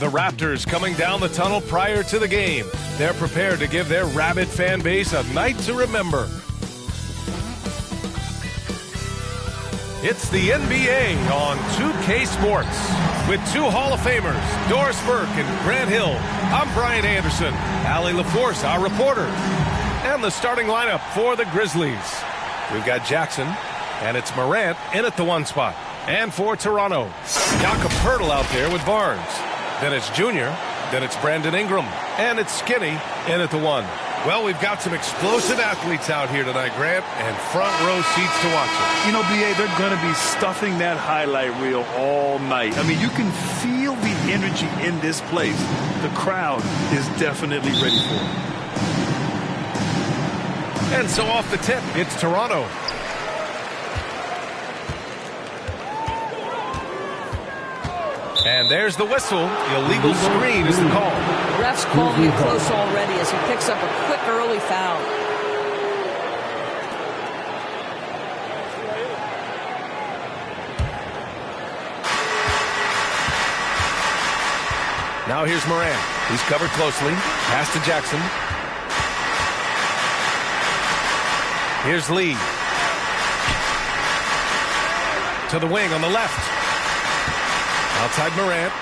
The Raptors coming down the tunnel prior to the game. They're prepared to give their rabid fan base a night to remember. It's the NBA on 2K Sports. With two Hall of Famers, Doris Burke and Grant Hill, I'm Brian Anderson. Allie LaForce, our reporter. And the starting lineup for the Grizzlies. We've got Jackson, and it's Morant in at the 1 spot. And for Toronto, Jakob Poeltl out there with Barnes. Then it's Junior, then it's Brandon Ingram, and it's Skinny in at the 1. Well, we've got some explosive athletes out here tonight, Grant, and front row seats to watch it. You know, B.A., they're going to be stuffing that highlight reel all night. I mean, you can feel the energy in this place. The crowd is definitely ready for it. And so off the tip, it's Toronto. And there's the whistle. Illegal screen is the call. The ref's calling it close already as he picks up a quick early foul. Now here's Morant. He's covered closely. Pass to Jackson. Here's Lee. To the wing on the left. Outside Morant.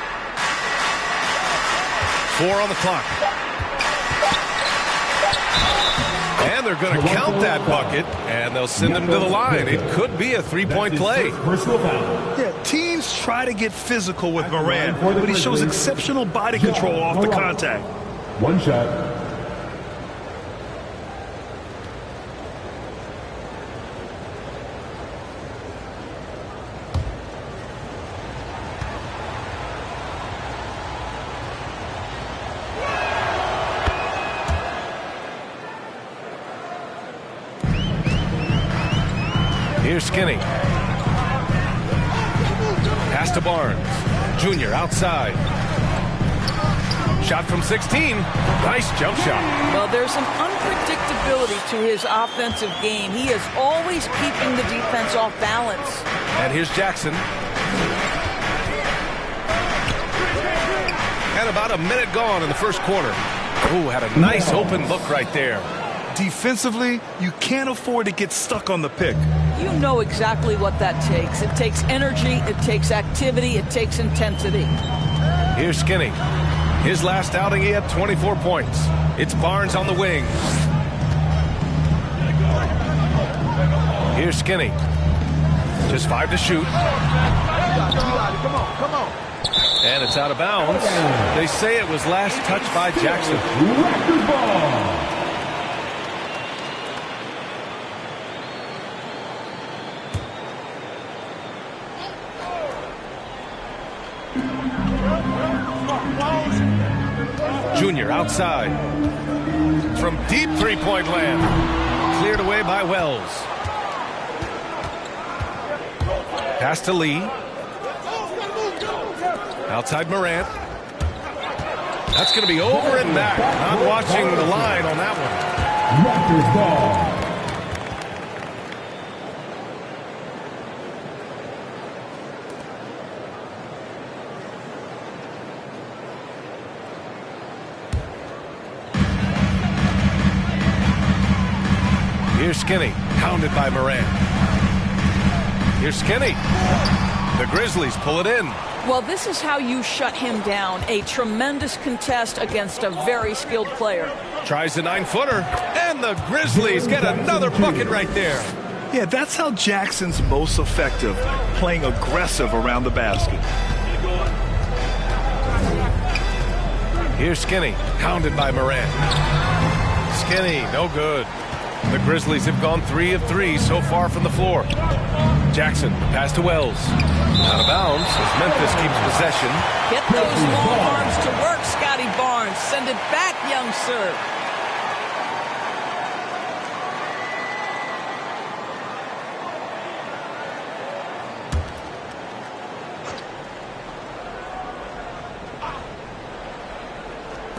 4 on the clock. And they're going to count that bucket, and they'll send him to the line. It could be a three-point play. Yeah, teams try to get physical with Morant, but he shows exceptional body control off the contact. One shot. Here's Skinny. Pass to Barnes. Junior outside. Shot from 16. Nice jump shot. Well, there's some unpredictability to his offensive game. He is always keeping the defense off balance. And here's Jackson. And about a minute gone in the first quarter. Ooh, had a nice open look right there. Defensively, you can't afford to get stuck on the pick. You know exactly what that takes. It takes energy, it takes activity, it takes intensity. Here's Skinny. His last outing, he had 24 points. It's Barnes on the wing. Here's Skinny. Just 5 to shoot. Come on. And it's out of bounds. They say it was last touched by Jackson. Junior outside. From deep three-point land. Cleared away by Wells. Pass to Lee. Outside Morant. That's going to be over and back. Not watching the line on that one. Raptors ball. Here's Skinny, hounded by Morant. Here's Skinny. The Grizzlies pull it in. Well, this is how you shut him down. A tremendous contest against a very skilled player. Tries the 9-footer, and the Grizzlies get another bucket right there. Yeah, that's how Jackson's most effective, playing aggressive around the basket. Here's Skinny, hounded by Morant. Skinny, no good. The Grizzlies have gone 3 of 3 so far from the floor. Jackson, pass to Wells. Out of bounds as Memphis keeps possession. Get those long arms to work, Scotty Barnes. Send it back, young sir.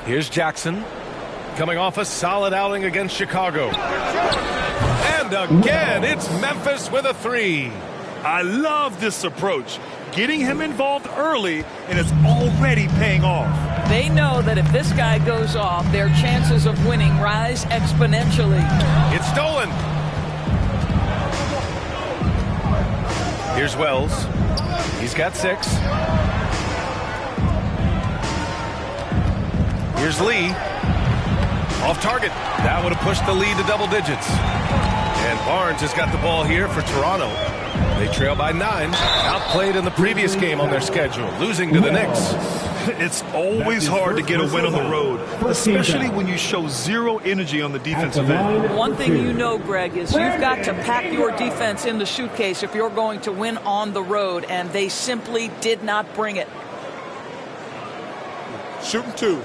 Here's Jackson, coming off a solid outing against Chicago. And again, it's Memphis with a 3. I love this approach. getting him involved early, and it's already paying off. They know that if this guy goes off, their chances of winning rise exponentially. It's stolen. Here's Wells. He's got 6. Here's Lee. Off target. That would have pushed the lead to double digits. And Barnes has got the ball here for Toronto. They trail by 9. Outplayed in the previous game on their schedule, losing to the Knicks. It's always hard to get a win on the road, especially when you show zero energy on the defensive end. One thing you know, Greg, is you've got to pack your defense in the suitcase if you're going to win on the road, and they simply did not bring it. Shooting 2.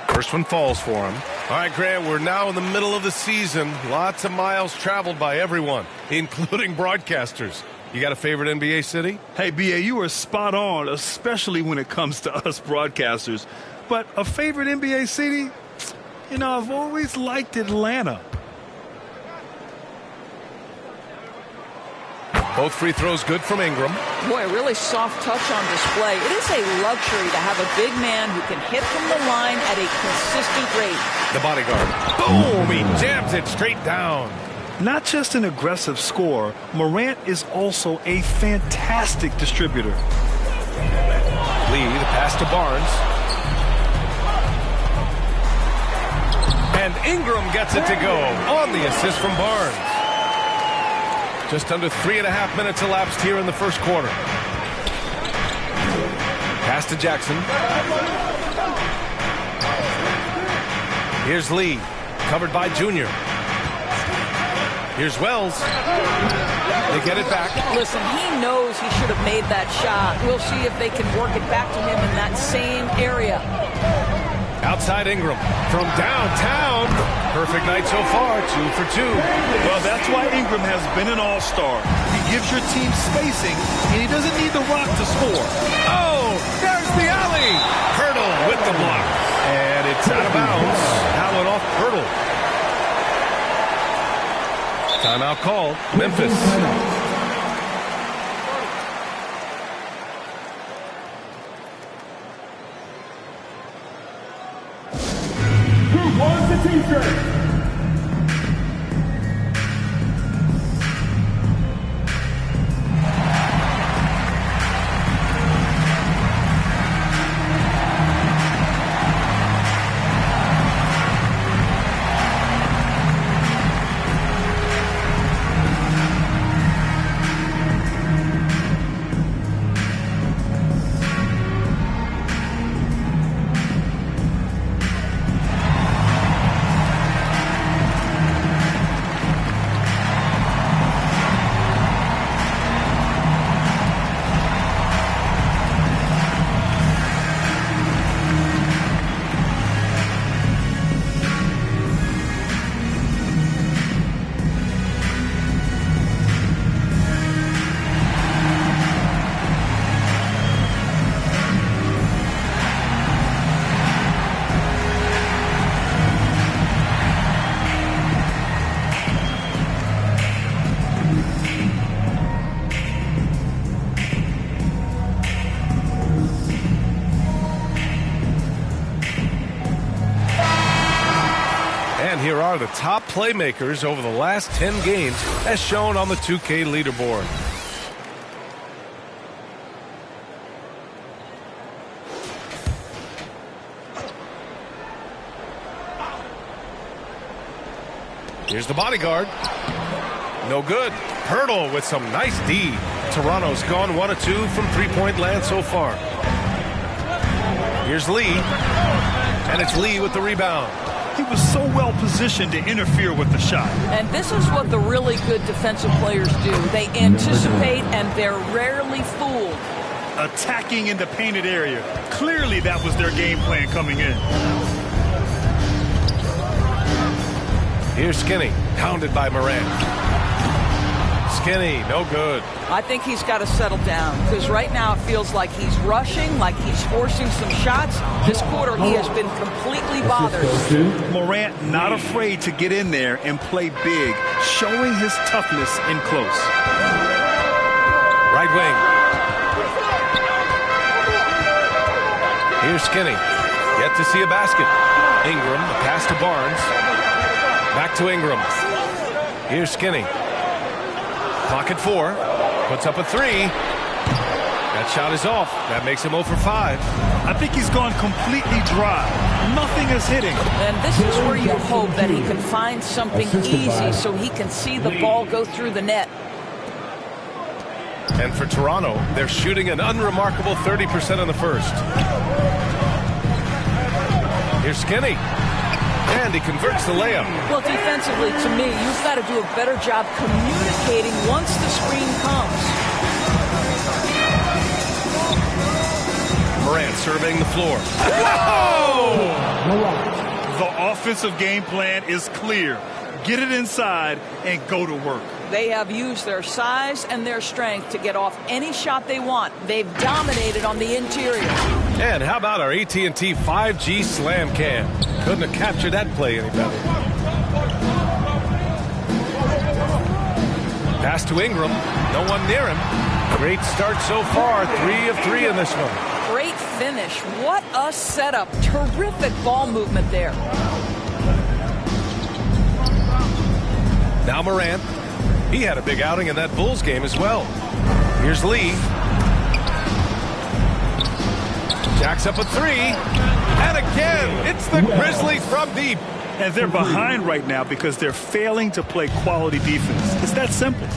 First one falls for him. All right, Grant, we're now in the middle of the season. Lots of miles traveled by everyone, including broadcasters. You got a favorite NBA city? Hey, B.A., you are spot on, especially when it comes to us broadcasters. But a favorite NBA city? You know, I've always liked Atlanta. Both free throws good from Ingram. Boy, really soft touch on display. It is a luxury to have a big man who can hit from the line at a consistent rate. The bodyguard. Boom! He jams it straight down. Not just an aggressive scorer, Morant is also a fantastic distributor. Lee, the pass to Barnes. And Ingram gets it to go on the assist from Barnes. Just under 3.5 minutes elapsed here in the first quarter. Pass to Jackson. Here's Lee, covered by Junior. Here's Wells. They get it back. Listen, he knows he should have made that shot. We'll see if they can work it back to him in that same area. Outside Ingram from downtown. Perfect night so far, 2 for 2. Well, that's why Ingram has been an all-star. He gives your team spacing, and he doesn't need the rock to score. Oh, there's the alley. Hurdle with the block. And it's out of bounds. That one off Hurdle. Timeout called. Memphis. Who won the T-shirt? Here are the top playmakers over the last 10 games as shown on the 2K leaderboard. Here's the bodyguard. No good. Hurdle with some nice D. Toronto's gone 1 of 2 from three-point land so far. Here's Lee. And it's Lee with the rebound. He was so well positioned to interfere with the shot. And this is what the really good defensive players do. They anticipate and they're rarely fooled. Attacking in the painted area. Clearly that was their game plan coming in. Here's Skinny, pounded by Morant. Skinny, no good. I think he's got to settle down because right now it feels like he's rushing, like he's forcing some shots. This quarter he has been completely bothered. Morant not afraid to get in there and play big, showing his toughness in close. Right wing. Here's Skinny. Yet to see a basket. Ingram, the pass to Barnes. Back to Ingram. Here's Skinny. Pocket 4. Puts up a 3. That shot is off. That makes him 0 for 5. I think he's gone completely dry. Nothing is hitting. And this is where you hope that he can find something easy so he can see the ball go through the net. And for Toronto, they're shooting an unremarkable 30% in the first. Here's Skinny. And he converts the layup. Well, defensively, to me, you've got to do a better job communicating once the screen comes. Morant surveying the floor. The offensive game plan is clear. Get it inside and go to work. They have used their size and their strength to get off any shot they want. They've dominated on the interior. And how about our AT&T 5G Slam Cam? Couldn't have captured that play any better. Pass to Ingram. No one near him. Great start so far. 3 of 3 in this one. Great finish. What a setup. Terrific ball movement there. Now Morant. He had a big outing in that Bulls game as well. Here's Lee. Jacks up a 3. And again, it's the Grizzlies from deep. And they're behind right now because they're failing to play quality defense. It's that simple.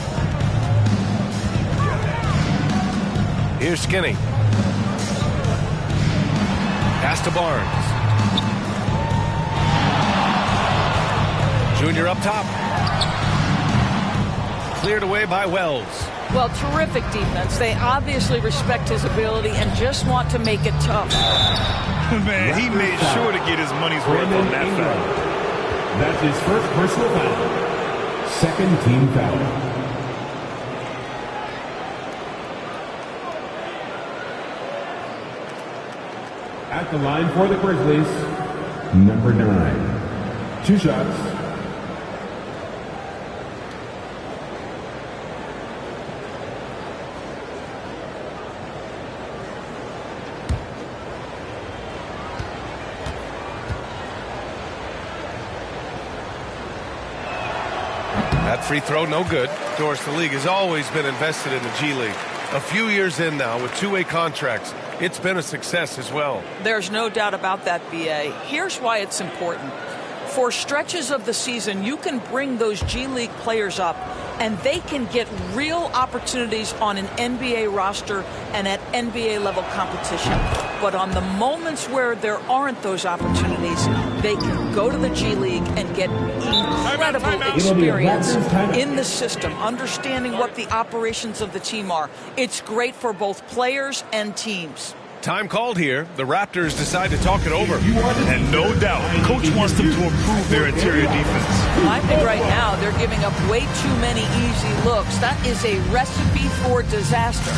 Here's Skinny. Pass to Barnes. Junior up top. Cleared away by Wells. Well, terrific defense. They obviously respect his ability and just want to make it tough. Man, he made sure to get his money's worth on that foul. That's his first personal foul. Second team foul. At the line for the Grizzlies, number 9. 2 shots. That free throw, no good. Of course, the league has always been invested in the G League. A few years in now with 2-way contracts, it's been a success as well. There's no doubt about that, B.A. Here's why it's important. For stretches of the season, you can bring those G League players up, and they can get real opportunities on an NBA roster and at NBA level competition. But on the moments where there aren't those opportunities, they can go to the G League and get incredible experience in the system, understanding what the operations of the team are. It's great for both players and teams. Time called here. The Raptors decide to talk it over. And no doubt, Coach wants them to improve their interior defense. I think right now they're giving up way too many easy looks. That is a recipe for disaster.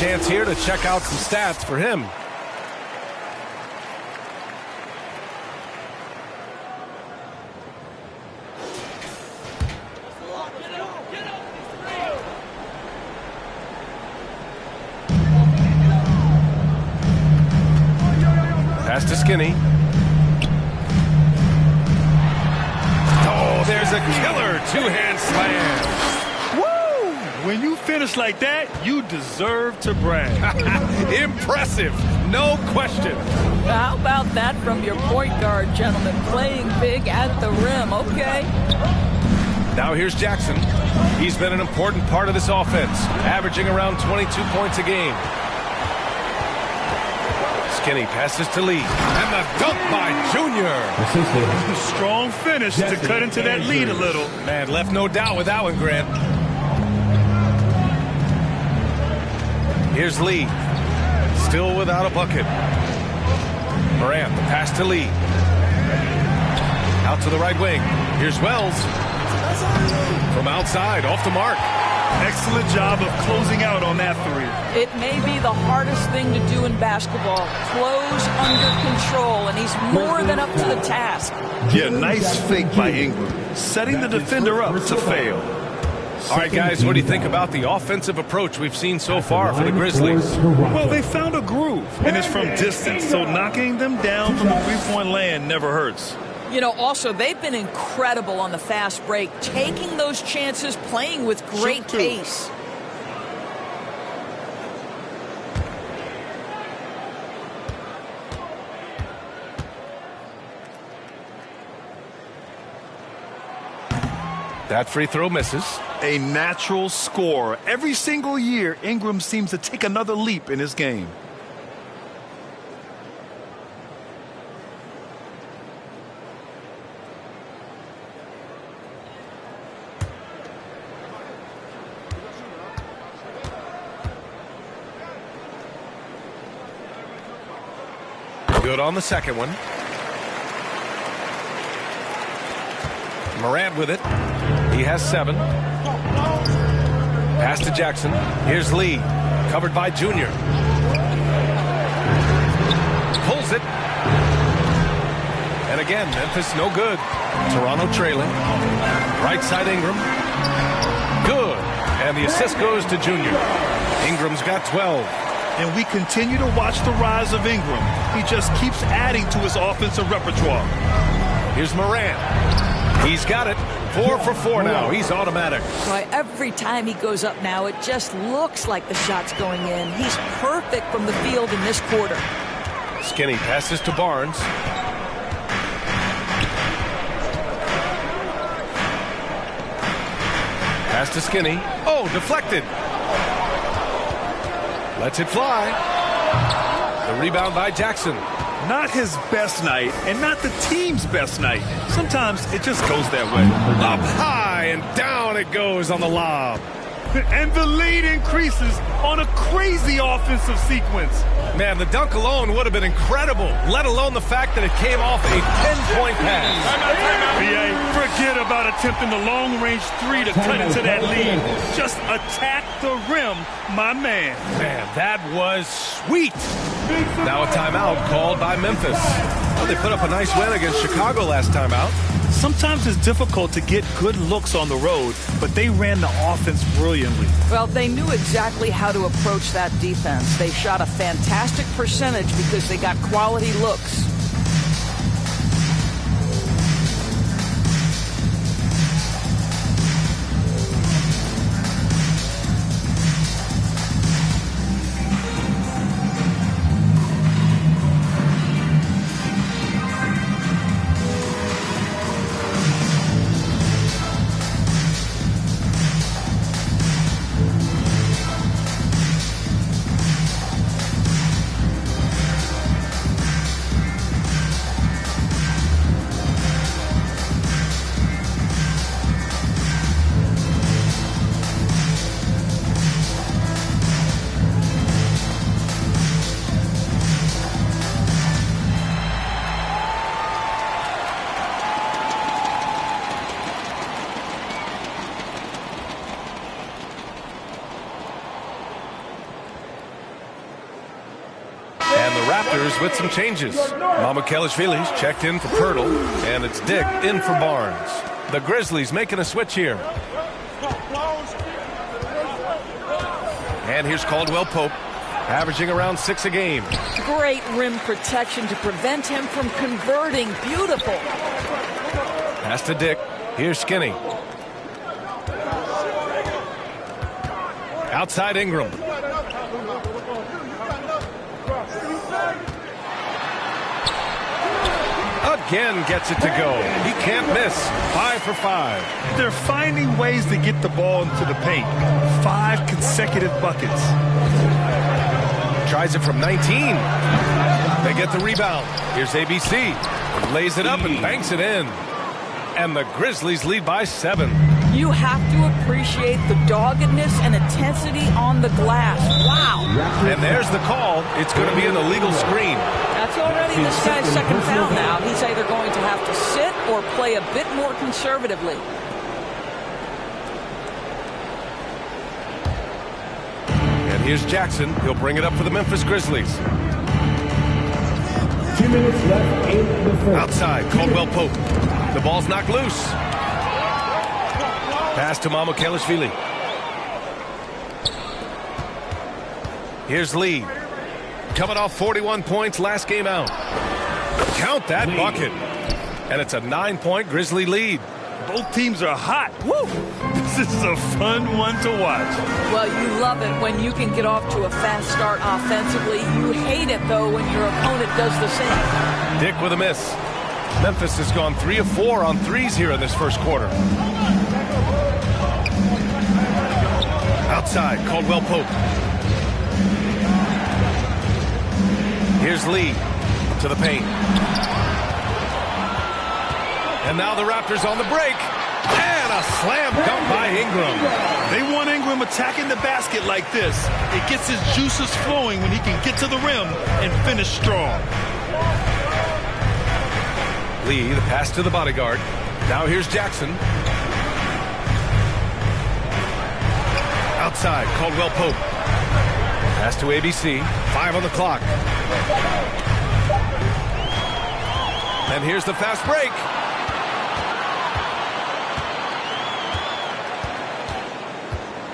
Chance here to check out some stats for him. Pass to Skinny. Oh, there's a killer two-hand slam. Woo! When you finish like that, you deserve to brag. Impressive, no question. How about that from your point guard, gentlemen? Playing big at the rim, okay? Now here's Jackson. He's been an important part of this offense, averaging around 22 points a game. Skinny passes to Lee. And the dunk by Junior. Strong finish to cut into that lead a little. Man, left no doubt with that one, Grant. Here's Lee. Still without a bucket. Morant, the pass to Lee. Out to the right wing. Here's Wells. From outside, off the mark. Excellent job of closing out on that three. It may be the hardest thing to do in basketball. Close under control, and he's more than up to the task. Yeah, nice fake by Ingram, setting the defender up to fail. All right, guys, what do you think about the offensive approach we've seen so far for the Grizzlies? Well, they found a groove, and it's from distance, so knocking them down from the three-point land never hurts. You know, also, they've been incredible on the fast break, taking those chances, playing with great pace. That free throw misses. A natural scorer. Every single year, Ingram seems to take another leap in his game. Good on the second one. Morant with it. He has 7. Pass to Jackson. Here's Lee. Covered by Junior. Pulls it. And again, Memphis no good. Toronto trailing. Right side Ingram. Good. And the assist goes to Junior. Ingram's got 12. And we continue to watch the rise of Ingram. He just keeps adding to his offensive repertoire. Here's Morant. He's got it. 4 for 4 now. He's automatic. Boy, every time he goes up now, it just looks like the shot's going in. He's perfect from the field in this quarter. Skinny passes to Barnes. Pass to Skinny. Oh, deflected. Lets it fly. The rebound by Jackson. Not his best night, and not the team's best night. Sometimes it just goes that way. Up high and down it goes on the lob. And the lead increases on a crazy offensive sequence. Man, the dunk alone would have been incredible, let alone the fact that it came off a 10-point pass. BA, forget about attempting the long-range three to cut into that lead. Just attack the rim, my man. Man, that was sweet. Now a timeout called by Memphis. Well, they put up a nice win against Chicago last time out. Sometimes it's difficult to get good looks on the road, but they ran the offense brilliantly. Well, they knew exactly how to approach that defense. They shot a fantastic percentage because they got quality looks. Raptors with some changes. Mamukelashvili's checked in for Pirtle, and it's Dick in for Barnes. The Grizzlies making a switch here. And here's Caldwell Pope. averaging around 6 a game. Great rim protection to prevent him from converting. Beautiful. Pass to Dick. Here's Skinny. Outside Ingram. Again gets it to go. He can't miss. 5 for 5. They're finding ways to get the ball into the paint. 5 consecutive buckets. Tries it from 19. They get the rebound. Here's ABC. Lays it up and banks it in. And the Grizzlies lead by 7. You have to appreciate the doggedness and intensity on the glass. Wow. And there's the call. It's going to be an illegal screen. That's already this guy's second foul now. He's either going to have to sit or play a bit more conservatively. And here's Jackson. He'll bring it up for the Memphis Grizzlies. 2 minutes left in the fourth. Outside, Caldwell Pope. The ball's knocked loose. Pass to Mamukelashvili. Here's Lee. Coming off 41 points last game out. Count that bucket. And it's a 9-point Grizzly lead. Both teams are hot. Woo! This is a fun one to watch. Well, you love it when you can get off to a fast start offensively. You hate it, though, when your opponent does the same. Dick with a miss. Memphis has gone 3 of 4 on threes here in this first quarter. Outside, Caldwell Pope. Here's Lee to the paint. And now the Raptors on the break. And a slam dunk by Ingram. They want Ingram attacking the basket like this. It gets his juices flowing when he can get to the rim and finish strong. Lee, the pass to the bodyguard. Now here's Jackson. Outside, Caldwell Pope. Pass to ABC. 5 on the clock. And here's the fast break.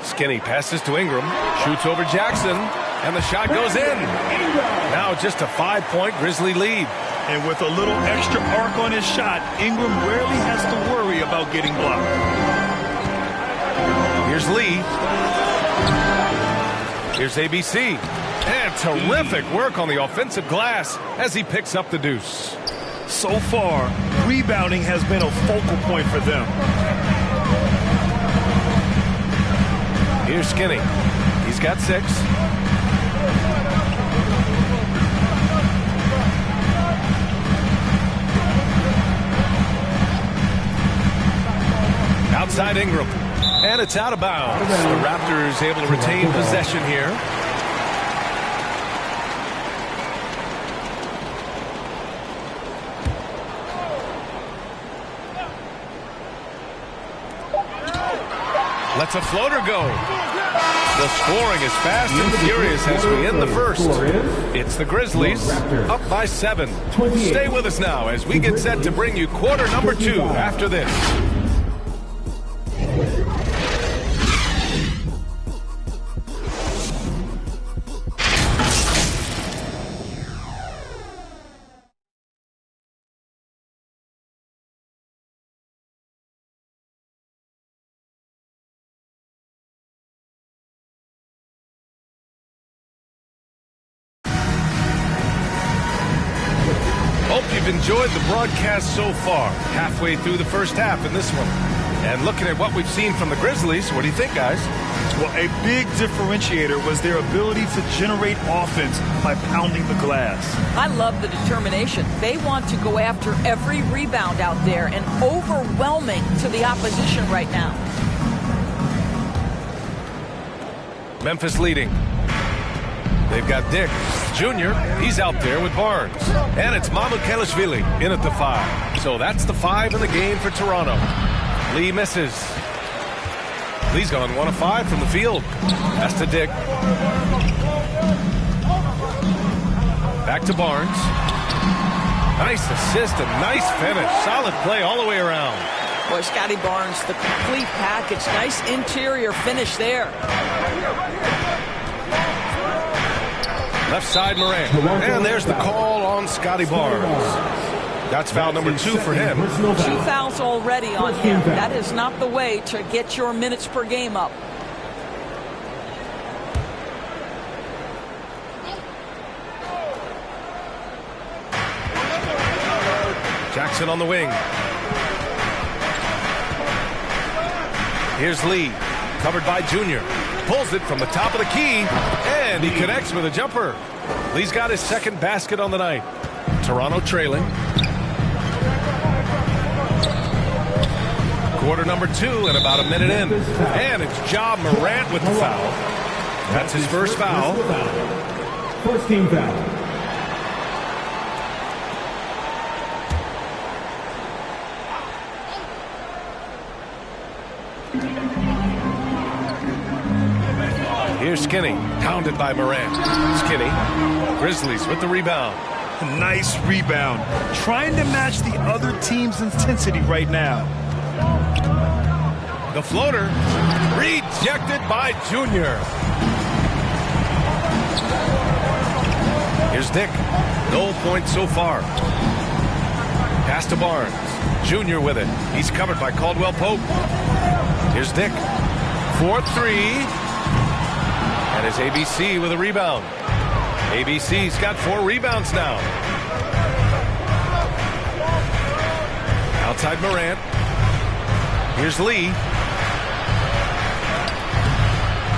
Skinny passes to Ingram. Shoots over Jackson. And the shot goes in. Now just a 5-point Grizzly lead. And with a little extra arc on his shot, Ingram rarely has to worry about getting blocked. Here's Lee. Here's ABC. And terrific work on the offensive glass as he picks up the deuce. So far, rebounding has been a focal point for them. Here's Skinny. He's got 6. Outside Ingram. And it's out of bounds. The Raptors able to retain possession here. Lets a floater go. The scoring is fast and furious as we end the first. It's the Grizzlies up by 7. Stay with us now as we get set to bring you quarter number 2 after this. Hope you've enjoyed the broadcast so far. Halfway through the first half in this one. And looking at what we've seen from the Grizzlies, what do you think, guys? Well, a big differentiator was their ability to generate offense by pounding the glass. I love the determination. They want to go after every rebound out there and overwhelming to the opposition right now. Memphis leading. They've got Dick Jr. He's out there with Barnes. And it's Mamukelashvili in at the 5. So that's the 5 in the game for Toronto. Lee misses. Lee's gone 1 of 5 from the field. Pass to Dick. Back to Barnes. Nice assist and nice finish. Solid play all the way around. Boy, Scotty Barnes, the complete package. Nice interior finish there. Left side Morant. And there's the call on Scotty Barnes. That's foul number 2 for him. 2 fouls already on him. That is not the way to get your minutes per game up. Jackson on the wing. Here's Lee, covered by Junior. Pulls it from the top of the key, and he connects with a jumper. Lee's got his second basket on the night. Toronto trailing. Quarter number 2 and about a minute in. And it's Ja Morant with the foul. That's his first foul. First team foul. Here's Skinny, pounded by Morant. Skinny, Grizzlies with the rebound. Nice rebound. Trying to match the other team's intensity right now. The floater, rejected by Junior. Here's Dick, no points so far. Pass to Barnes. Junior with it. He's covered by Caldwell Pope. Here's Dick, 4-3. And his ABC with a rebound. ABC's got 4 rebounds now. Outside Morant. Here's Lee.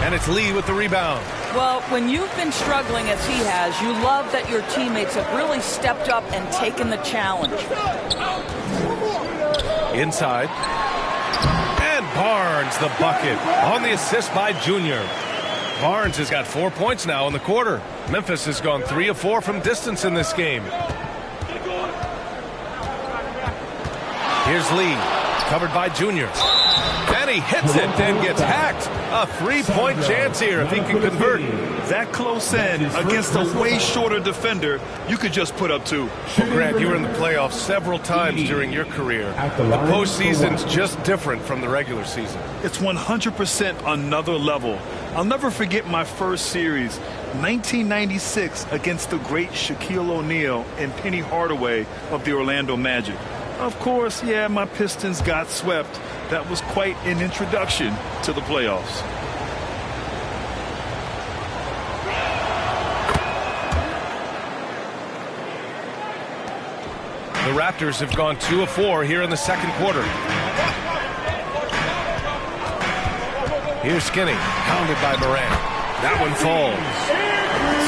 And it's Lee with the rebound. Well, when you've been struggling as he has, you love that your teammates have really stepped up and taken the challenge. Inside. And Barnes the bucket on the assist by Junior. Barnes has got 4 points now in the quarter. Memphis has gone 3 of 4 from distance in this game. Here's Lee, covered by Junior. And he hits it and gets hacked. A 3-point chance here if he can convert. That close in against a way shorter defender, you could just put up 2. Well, Grant, you were in the playoffs several times during your career. The postseason's just different from the regular season. It's 100% another level. I'll never forget my first series, 1996, against the great Shaquille O'Neal and Penny Hardaway of the Orlando Magic. Of course, yeah, my Pistons got swept. That was quite an introduction to the playoffs. The Raptors have gone 2 of 4 here in the second quarter. Here's Skinny, pounded by Morant. That one falls.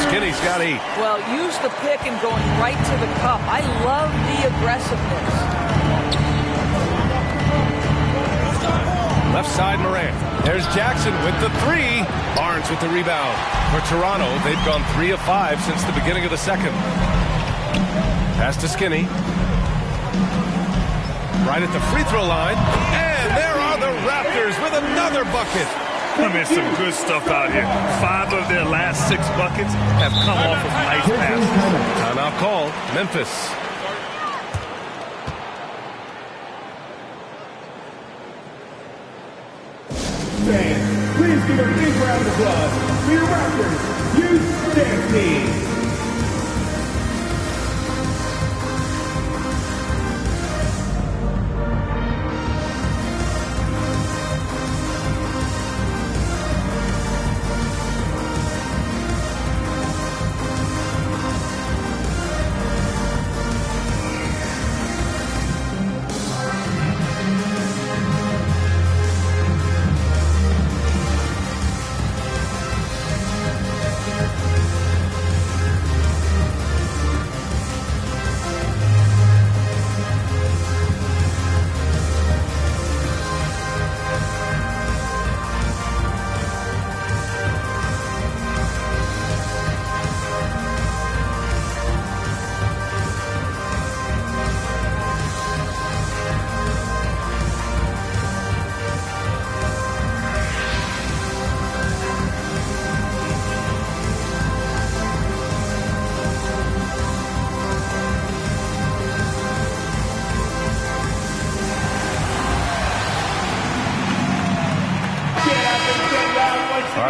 Skinny's got 8. Well, use the pick and going right to the cup. I love the aggressiveness. Left side Morant. There's Jackson with the 3. Barnes with the rebound. For Toronto, they've gone 3 of 5 since the beginning of the second. Pass to Skinny. Right at the free throw line. And there are the Raptors with another bucket. I mean, some good stuff out here. 5 of their last 6 buckets have come off of nice passes. Timeout call, Memphis. Fans, please give a big round of applause for your Raptors Youth Dance Team.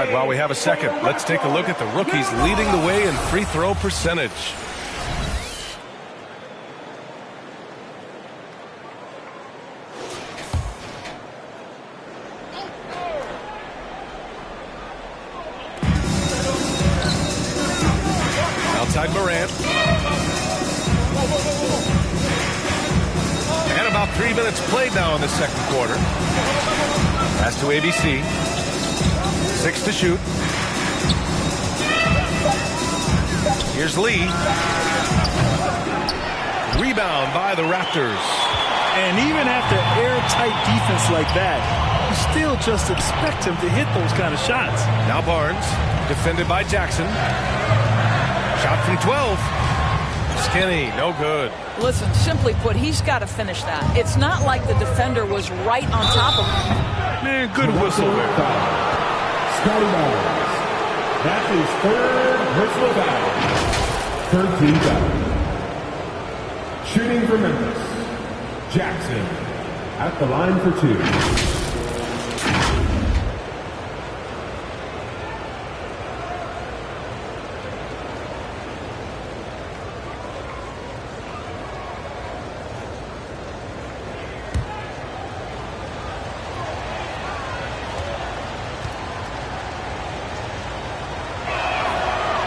right, while we have a second, let's take a look at the rookies leading the way in free throw percentage. Outside Morant. And about 3 minutes played now in the second quarter. Pass to ABC. 6 to shoot. Here's Lee. Rebound by the Raptors. And even after airtight defense like that, you still just expect him to hit those kind of shots. Now Barnes, defended by Jackson. Shot from 12. Skinny, no good. Listen, simply put, he's got to finish that. It's not like the defender was right on top of him. Man, good whistle there. Scotty Barnes. That's his third personal foul. Third team foul. Shooting for Memphis. Jackson at the line for 2.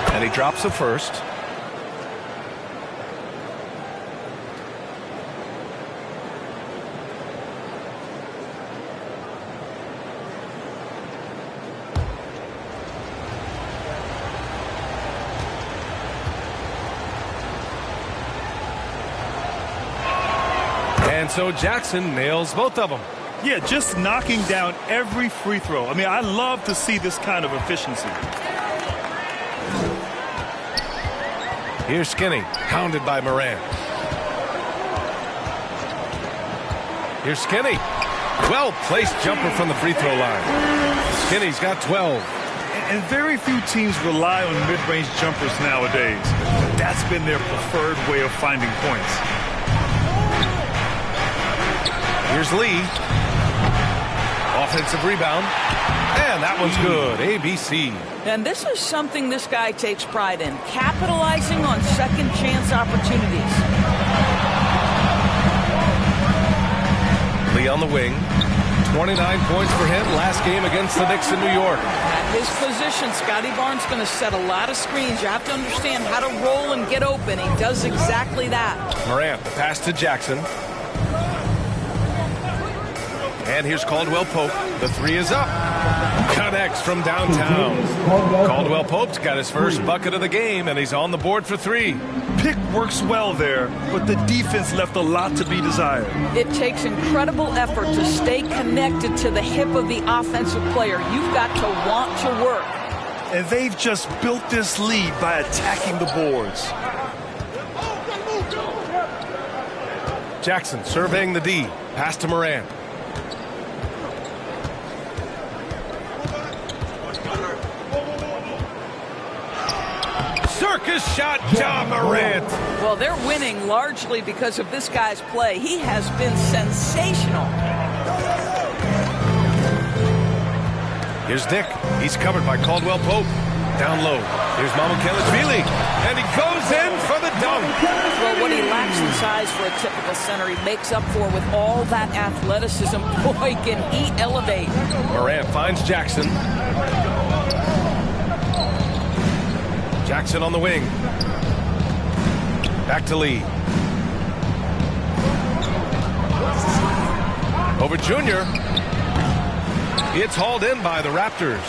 And he drops the first. And so Jackson nails both of them. Yeah, just knocking down every free throw. I mean, I love to see this kind of efficiency. Here's Skinny, hounded by Morant. Here's Skinny. Well-placed jumper from the free throw line. Skinny's got 12. And very few teams rely on mid-range jumpers nowadays. That's been their preferred way of finding points. Here's Lee. Offensive rebound. And that one's good. ABC. And this is something this guy takes pride in, capitalizing on second chance opportunities. Lee on the wing. 29 points for him last game against the Knicks in New York. At his position, Scotty Barnes going to set a lot of screens. You have to understand how to roll and get open. He does exactly that. Morant, the pass to Jackson. And here's Caldwell Pope. The three is up. Connects from downtown. Caldwell Pope's got his first bucket of the game, and he's on the board for 3. Pick works well there, but the defense left a lot to be desired. It takes incredible effort to stay connected to the hip of the offensive player. You've got to want to work. And they've just built this lead by attacking the boards. Jackson surveying the D. Pass to Morant. Circus shot, Ja Morant. Well, they're winning largely because of this guy's play. He has been sensational. Here's Nick. He's covered by Caldwell Pope. Down low. Here's Mamukelashvili. And he goes in for the dunk. Well, what he lacks in size for a typical center, he makes up for with all that athleticism. Boy, can he elevate. Morant finds Jackson. Jackson on the wing. Back to Lee. Over Junior. It's hauled in by the Raptors.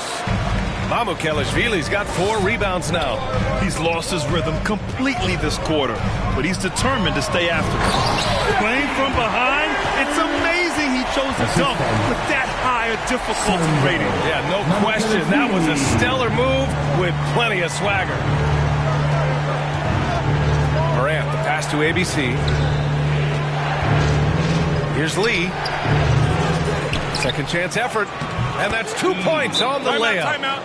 Mamukelashvili's got 4 rebounds now. He's lost his rhythm completely this quarter, but he's determined to stay after it. Playing from behind, it's amazing he chose to dunk with that high a difficulty rating. Yeah, no question. That was a stellar move with plenty of swagger. Morant, the pass to ABC. Here's Lee. Second chance effort. And that's 2 points on the layup. Timeout.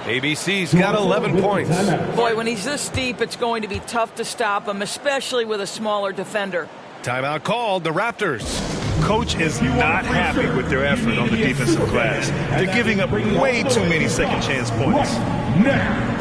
ABC's got 11 points. Boy, when he's this deep, it's going to be tough to stop him, especially with a smaller defender. Timeout called, the Raptors. Coach is not happy with their effort on the defensive glass. They're giving up way too many second chance points. Now.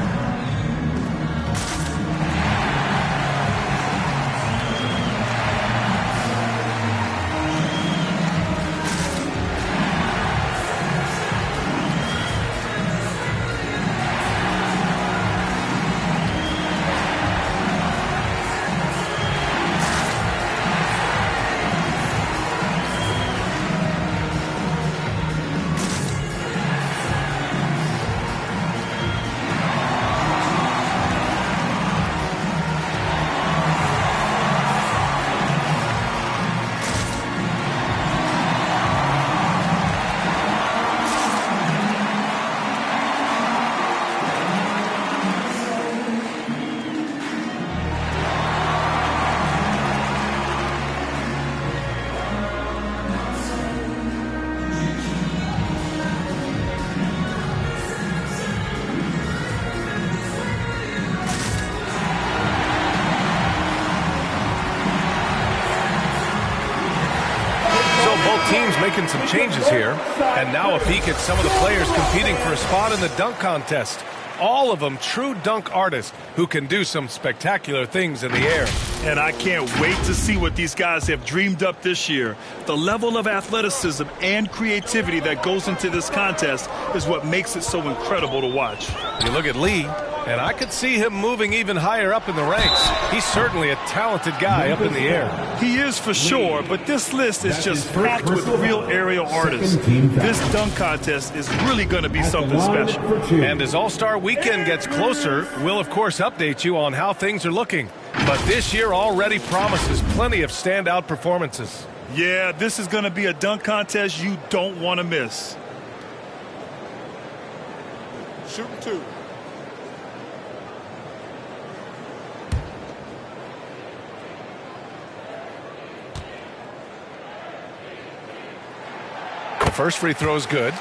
Teams making some changes here, and now a peek at some of the players competing for a spot in the dunk contest. All of them true dunk artists who can do some spectacular things in the air. And I can't wait to see what these guys have dreamed up this year. The level of athleticism and creativity that goes into this contest is what makes it so incredible to watch. You look at Lee, and I could see him moving even higher up in the ranks. He's certainly a talented guy up in the air. He is for sure, but this list is just packed with real aerial artists. This dunk contest is really going to be something special. And as All-Star Weekend gets closer, we'll of course update you on how things are looking. But this year already promises plenty of standout performances. Yeah, this is going to be a dunk contest you don't want to miss. Shooting two. The first free throw is good.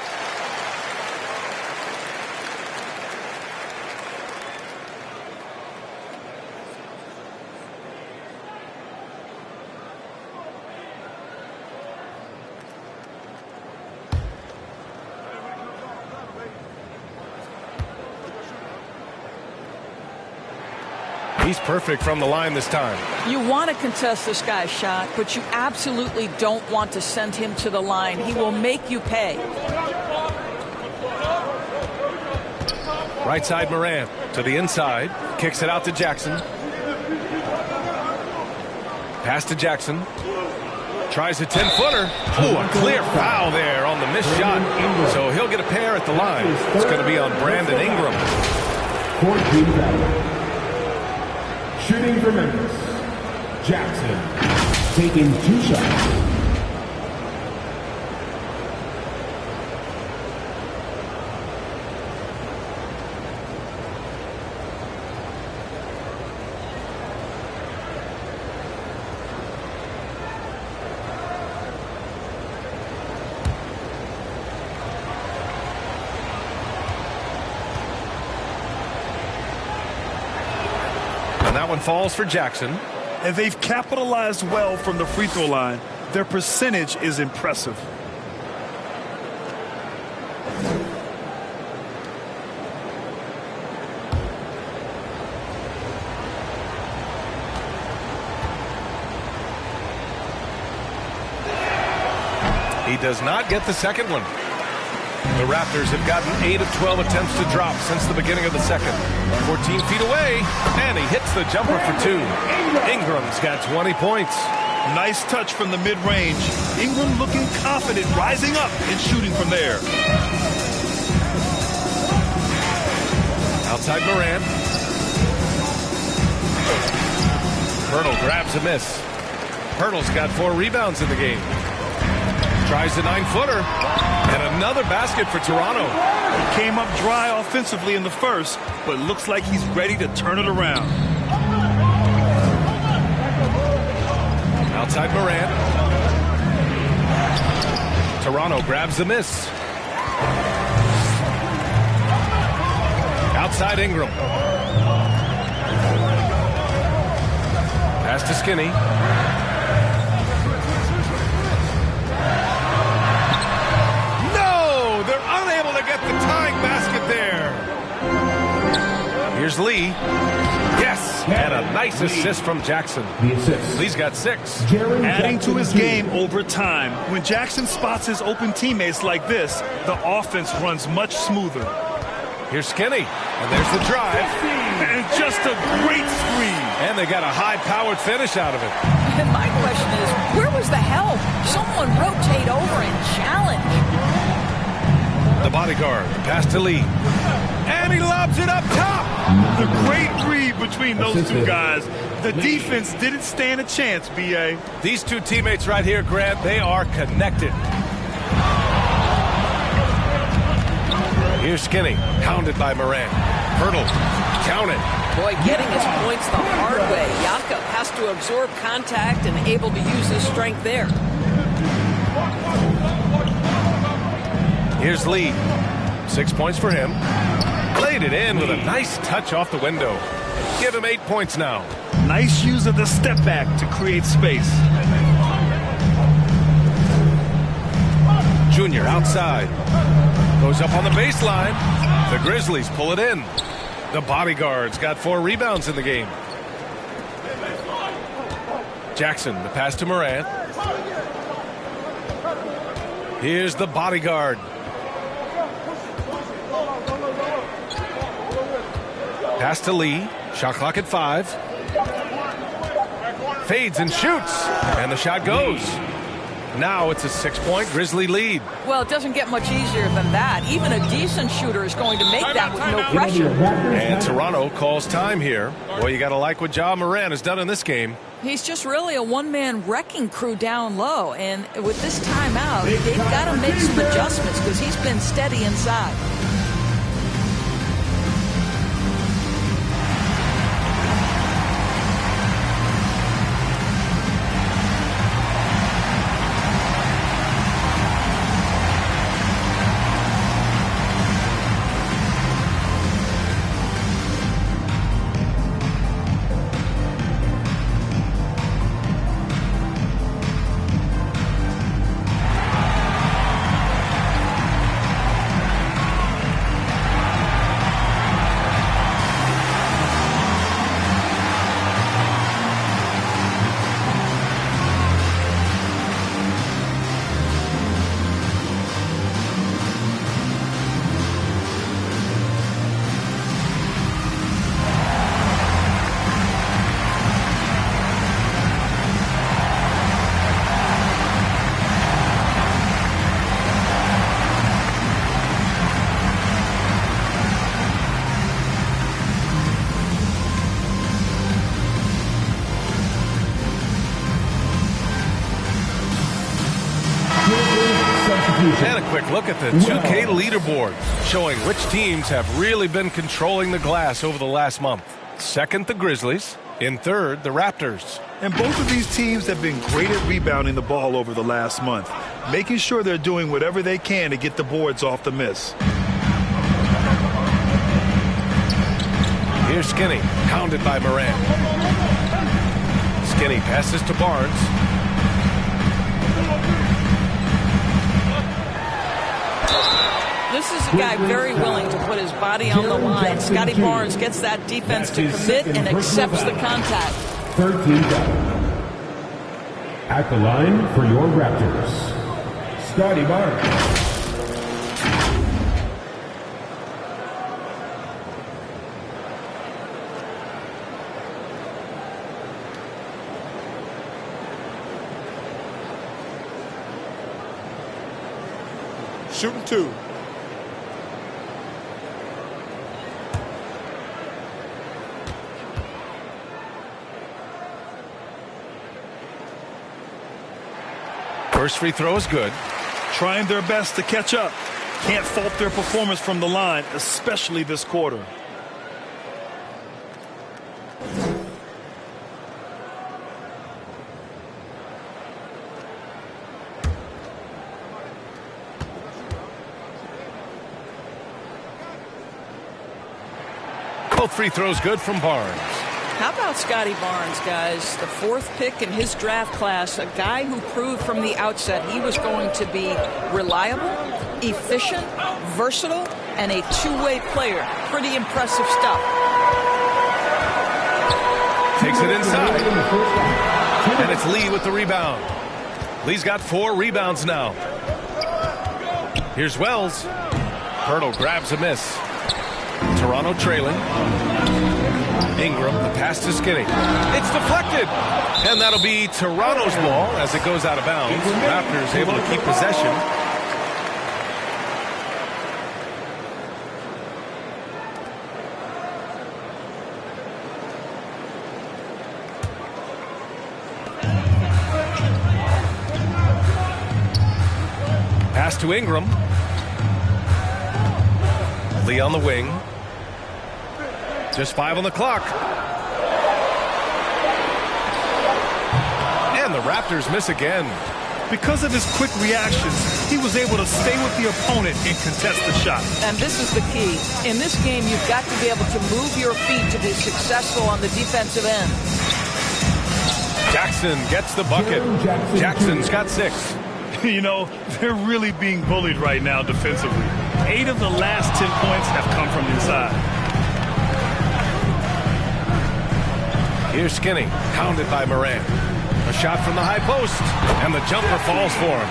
He's perfect from the line this time. You want to contest this guy's shot, but you absolutely don't want to send him to the line. He will make you pay. Right side Moran to the inside. Kicks it out to Jackson. Pass to Jackson. Tries a 10-footer. Ooh, a clear foul there on the missed shot. So he'll get a pair at the line. It's going to be on Brandon Ingram. Shooting for Memphis, Jackson, taking 2 shots. And that one falls for Jackson. And they've capitalized well from the free throw line. Their percentage is impressive. He does not get the second one. The Raptors have gotten 8 of 12 attempts to drop since the beginning of the second. 14 feet away, and he hits the jumper for 2. Ingram's got 20 points. Nice touch from the mid-range. Ingram looking confident, rising up and shooting from there. Outside Moran. Hurdle grabs a miss. Hurdle's got 4 rebounds in the game. Tries the 9-footer, and another basket for Toronto. He came up dry offensively in the first, but looks like he's ready to turn it around. Outside Moran. Toronto grabs the miss. Outside Ingram. Pass to Skinny. they get the tying basket there. Here's Lee. Yes, and a nice assist from Jackson. The assist. Lee's got 6. Adding to his game over time. When Jackson spots his open teammates like this, the offense runs much smoother. Here's Skinny, and there's the drive. And just a great screen. And they got a high-powered finish out of it. And my question is, where was the help? Someone rotate over and challenge. The bodyguard, the pass to Lee. And he lobs it up top. The great read between those two guys. The defense didn't stand a chance, B.A. These two teammates right here, Grant, they are connected. Here's Skinny, hounded by Moran. Hurdle, counted. Boy, getting his points the hard way. Jakob has to absorb contact and able to use his strength there. Here's Lee. 6 points for him. Laid it in with a nice touch off the window. Give him 8 points now. Nice use of the step back to create space. Junior outside. Goes up on the baseline. The Grizzlies pull it in. The bodyguard's got 4 rebounds in the game. Jackson, the pass to Morant. Here's the bodyguard. Pass to Lee. Shot clock at 5. Fades and shoots. And the shot goes. Now it's a 6-point Grizzly lead. Well, it doesn't get much easier than that. Even a decent shooter is going to make that with no pressure. And Toronto calls time here. Boy, you got to like what Ja Morant has done in this game. He's just really a one-man wrecking crew down low. And with this timeout, they've got to make some adjustments because he's been steady inside. And a quick look at the 2K leaderboard, showing which teams have really been controlling the glass over the last month. Second, the Grizzlies. In third, the Raptors. And both of these teams have been great at rebounding the ball over the last month, making sure they're doing whatever they can to get the boards off the miss. Here's Skinny, hounded by Moran. Skinny passes to Barnes. This is a guy very willing to put his body on the line. Scotty Barnes gets that defense to commit and accepts the contact. 13 down. At the line for your Raptors, Scotty Barnes. Shooting 2. First free throw is good. Trying their best to catch up. Can't fault their performance from the line, especially this quarter. Both free throws good from Barnes. How about Scotty Barnes, guys? The 4th pick in his draft class, a guy who proved from the outset he was going to be reliable, efficient, versatile and a two-way player. Pretty impressive stuff. Takes it inside. And it's Lee with the rebound. Lee's got 4 rebounds now. Here's Wells. Hurdle grabs a miss. Toronto trailing. Ingram, the pass to Skinny. It's deflected. And that'll be Toronto's ball as it goes out of bounds. Raptors able to keep possession. Pass to Ingram. Lee on the wing. Just 5 on the clock. And the Raptors miss again. Because of his quick reactions, he was able to stay with the opponent and contest the shot. And this is the key. In this game, you've got to be able to move your feet to be successful on the defensive end. Jackson gets the bucket. Jackson's got 6. You know, they're really being bullied right now defensively. 8 of the last 10 points have come from inside. Here's Skinny, pounded by Morant. A shot from the high post, and the jumper falls for him.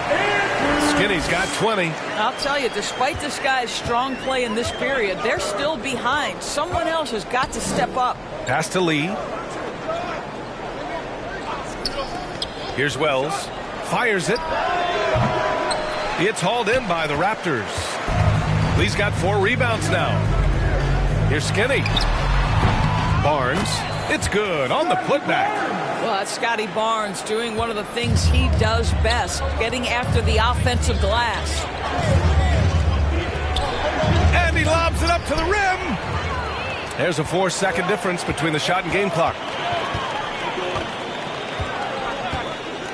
Skinny's got 20. I'll tell you, despite this guy's strong play in this period, they're still behind. Someone else has got to step up. Pass to Lee. Here's Wells. Fires it. It's hauled in by the Raptors. Lee's got 4 rebounds now. Here's Skinny. Barnes. It's good on the putback. Well, that's Scotty Barnes doing one of the things he does best, getting after the offensive glass. And he lobs it up to the rim. There's a 4-second difference between the shot and game clock.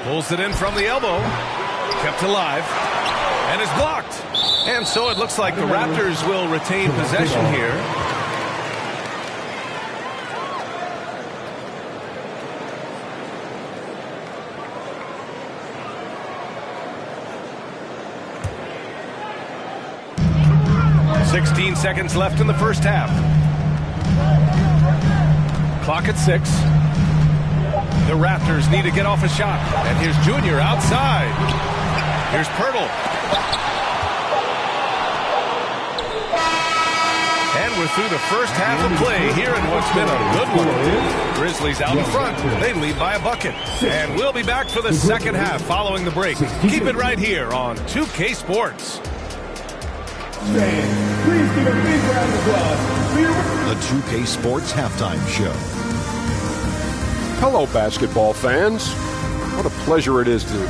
Pulls it in from the elbow. Kept alive. And is blocked. And so it looks like the Raptors will retain possession here. "16 seconds left in the first half. Clock at 6. The Raptors need to get off a shot. And here's Junior outside. Here's Pirtle. And we're through the first half of play here in what's been a good one. Grizzlies out in front. They lead by a bucket. And we'll be back for the second half following the break. Keep it right here on 2K Sports. Fans, please give a big round of applause for your... The 2K Sports Halftime Show. Hello, basketball fans. What a pleasure it is to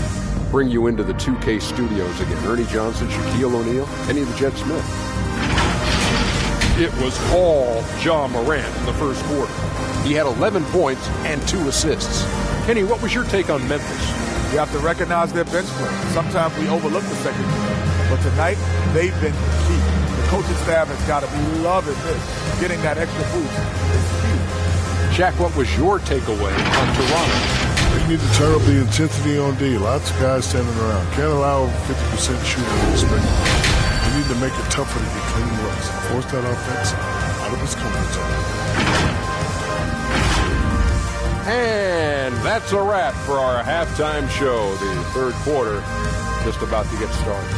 bring you into the 2K studios again. Ernie Johnson, Shaquille O'Neal, Kenny the Jet Smith. It was all Ja Morant in the first quarter. He had 11 points and 2 assists. Kenny, what was your take on Memphis? You have to recognize their bench play. Sometimes we overlook the second unit. But tonight, they've been key. The coaching staff has got to be loving this. Getting that extra boost is huge. Shaq, what was your takeaway on Toronto? They need to turn up the intensity on D. Lots of guys standing around. Can't allow 50% shooting in this thing. They need to make it tougher to get clean looks. Force that offense out of his comfort zone. And that's a wrap for our halftime show. The third quarter just about to get started.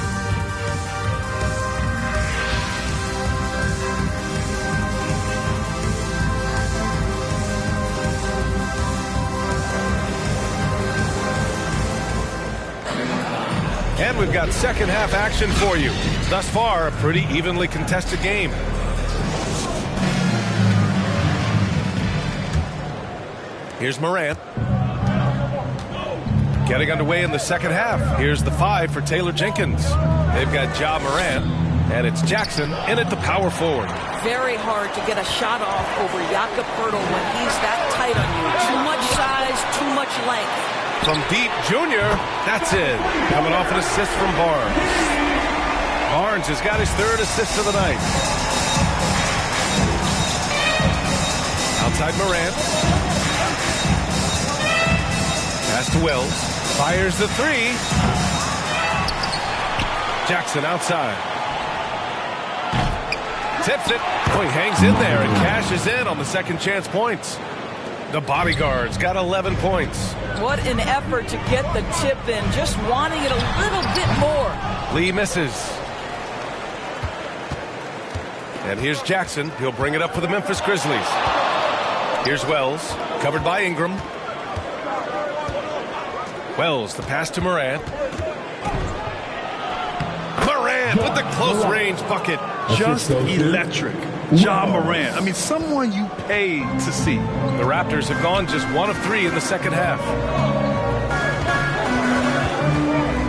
And we've got second half action for you. Thus far, a pretty evenly contested game. Here's Morant. Getting underway in the second half. Here's the 5 for Taylor Jenkins. They've got Ja Morant, and it's Jackson in at the power forward. Very hard to get a shot off over Jakob Poeltl when he's that tight on you. Too much size, too much length. From deep, Junior, that's it. Coming off an assist from Barnes. Barnes has got his 3rd assist of the night. Outside Morant. Pass to Wells. Fires the 3. Jackson outside. Tips it. Oh, he hangs in there and cashes in on the second chance points. The Bodyguards got 11 points. What an effort to get the tip in, just wanting it a little bit more. Lee misses. And here's Jackson. He'll bring it up for the Memphis Grizzlies. Here's Wells, covered by Ingram. Wells, the pass to Morant. Morant with the close range bucket. Just electric. Ja Morant. I mean, someone you paid to see. The Raptors have gone just 1 of 3 in the second half.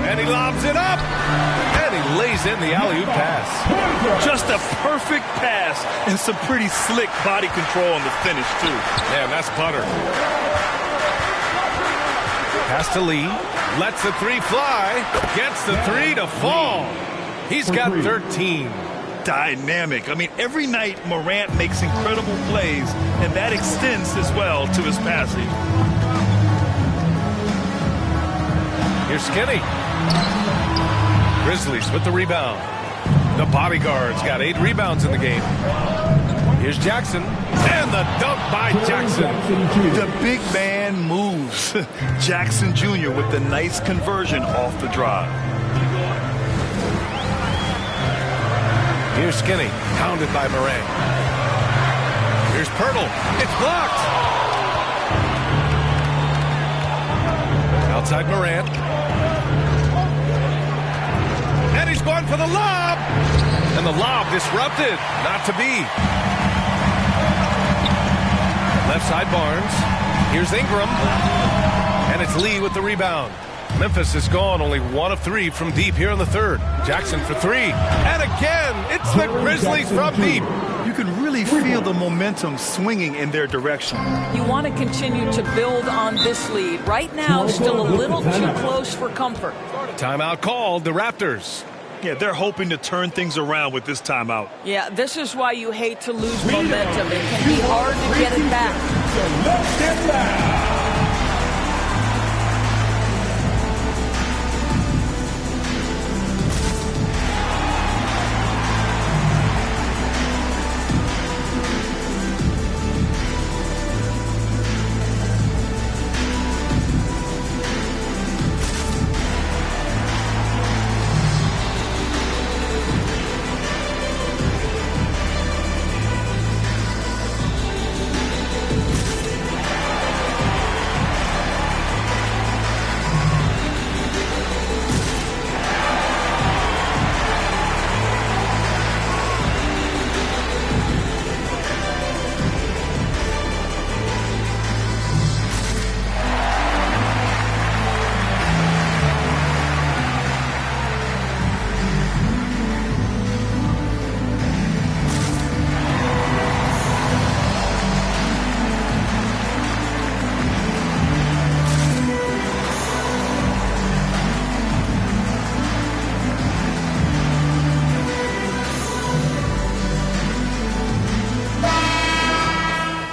And he lobs it up. And he lays in the alley-oop pass. Just a perfect pass and some pretty slick body control on the finish, too. Man, that's butter. Pass to Lee. Lets the 3 fly. Gets the 3 to fall. He's got 13. Dynamic. I mean, every night Morant makes incredible plays, and that extends as well to his passing. Here's Skinny. Grizzlies with the rebound. The Bodyguards got 8 rebounds in the game. Here's Jackson. And the dunk by Jackson. The big man moves. Jackson Jr. with the nice conversion off the drive. Here's Skinny, pounded by Morant. Here's Pirtle. It's blocked. Outside Morant. And he's going for the lob. And the lob disrupted. Not to be. Left side Barnes. Here's Ingram. And it's Lee with the rebound. Memphis has gone only 1 of 3 from deep here in the third. Jackson for 3. And again, it's the Grizzlies from deep. You can really feel the momentum swinging in their direction. You want to continue to build on this lead. Right now, still a little too close for comfort. Timeout called, the Raptors. Yeah, they're hoping to turn things around with this timeout. Yeah, this is why you hate to lose momentum. It can be hard to get it back. Let's get back.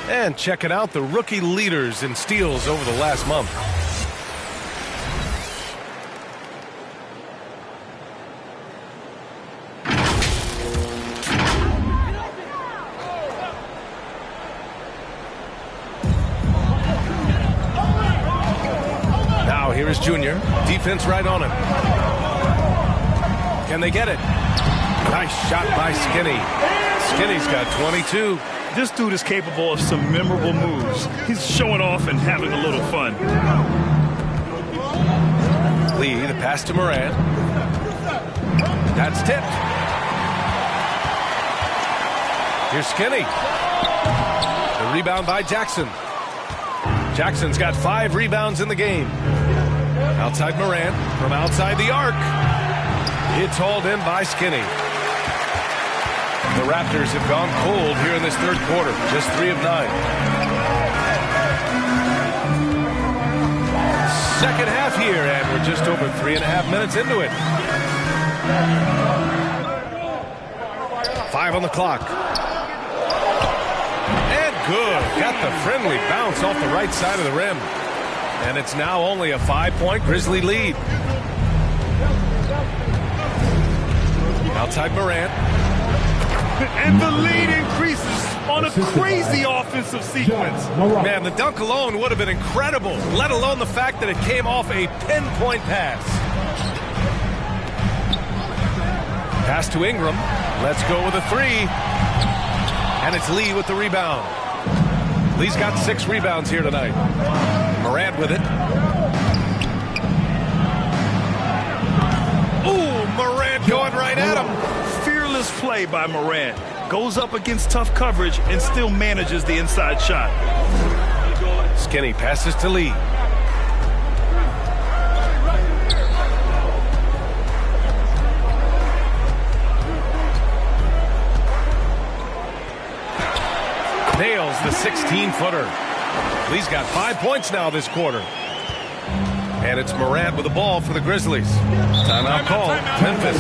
And checking out the rookie leaders in steals over the last month. Now here is Junior. Defense right on him. Can they get it? Nice shot by Skinny. Skinny's got 22. This dude is capable of some memorable moves. He's showing off and having a little fun. Lee, the pass to Morant. That's tipped. Here's Skinny. The rebound by Jackson. Jackson's got 5 rebounds in the game. Outside Morant, from outside the arc. It's hauled in by Skinny. The Raptors have gone cold here in this third quarter, just 3 of 9. Second half here, and we're just over 3.5 minutes into it. 5 on the clock. And good. Got the friendly bounce off the right side of the rim. And it's now only a 5-point Grizzly lead. Outside Morant. And the lead increases on a crazy offensive sequence. Man, the dunk alone would have been incredible, let alone the fact that it came off a pinpoint pass. Pass to Ingram. Let's go with a three. And it's Lee with the rebound. Lee's got 6 rebounds here tonight. Morant with it. Ooh, Morant going right at him. Fearless play by Morant. Goes up against tough coverage and still manages the inside shot. Skinny passes to Lee. Nails the 16-footer. Lee's got 5 points now this quarter. And it's Morant with the ball for the Grizzlies. Timeout call, Memphis.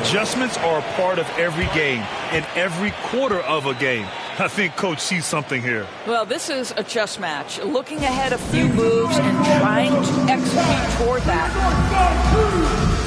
Adjustments are a part of every game and every quarter of a game. I think Coach sees something here. Well, this is a chess match. Looking ahead a few moves and trying to execute toward that.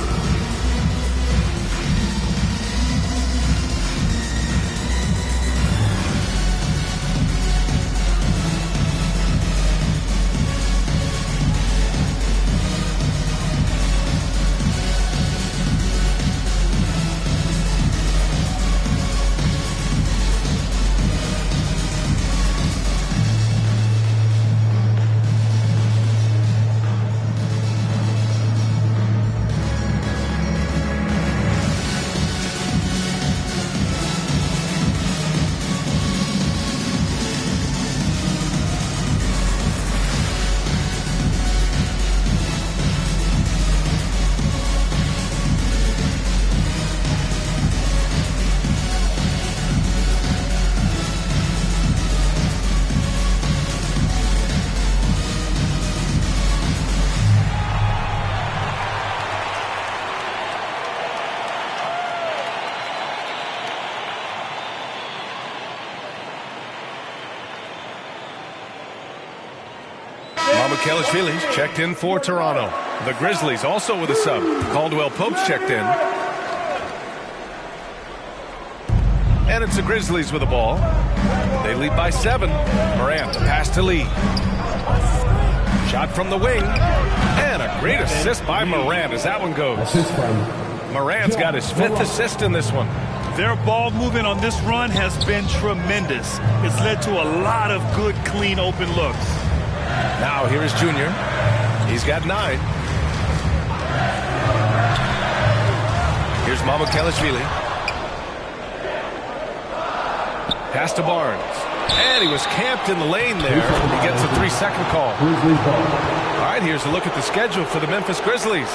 Kelishvili's checked in for Toronto. The Grizzlies also with a sub. Caldwell Pope's checked in. And it's the Grizzlies with the ball. They lead by 7. Morant, the pass to Lee. Shot from the wing. And a great assist by Morant as that one goes. Morant's got his 5th assist in this one. Their ball movement on this run has been tremendous. It's led to a lot of good, clean, open looks. Now here's Junior. He's got 9. Here's Kelishvili. Pass to Barnes. And he was camped in the lane there. He gets a 3-second call. All right, here's a look at the schedule for the Memphis Grizzlies.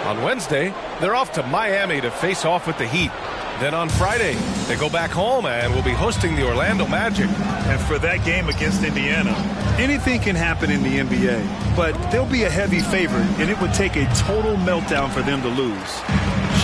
On Wednesday, they're off to Miami to face off with the Heat. Then on Friday, they go back home and will be hosting the Orlando Magic. And for that game against Indiana, anything can happen in the NBA, but they'll be a heavy favorite, and it would take a total meltdown for them to lose.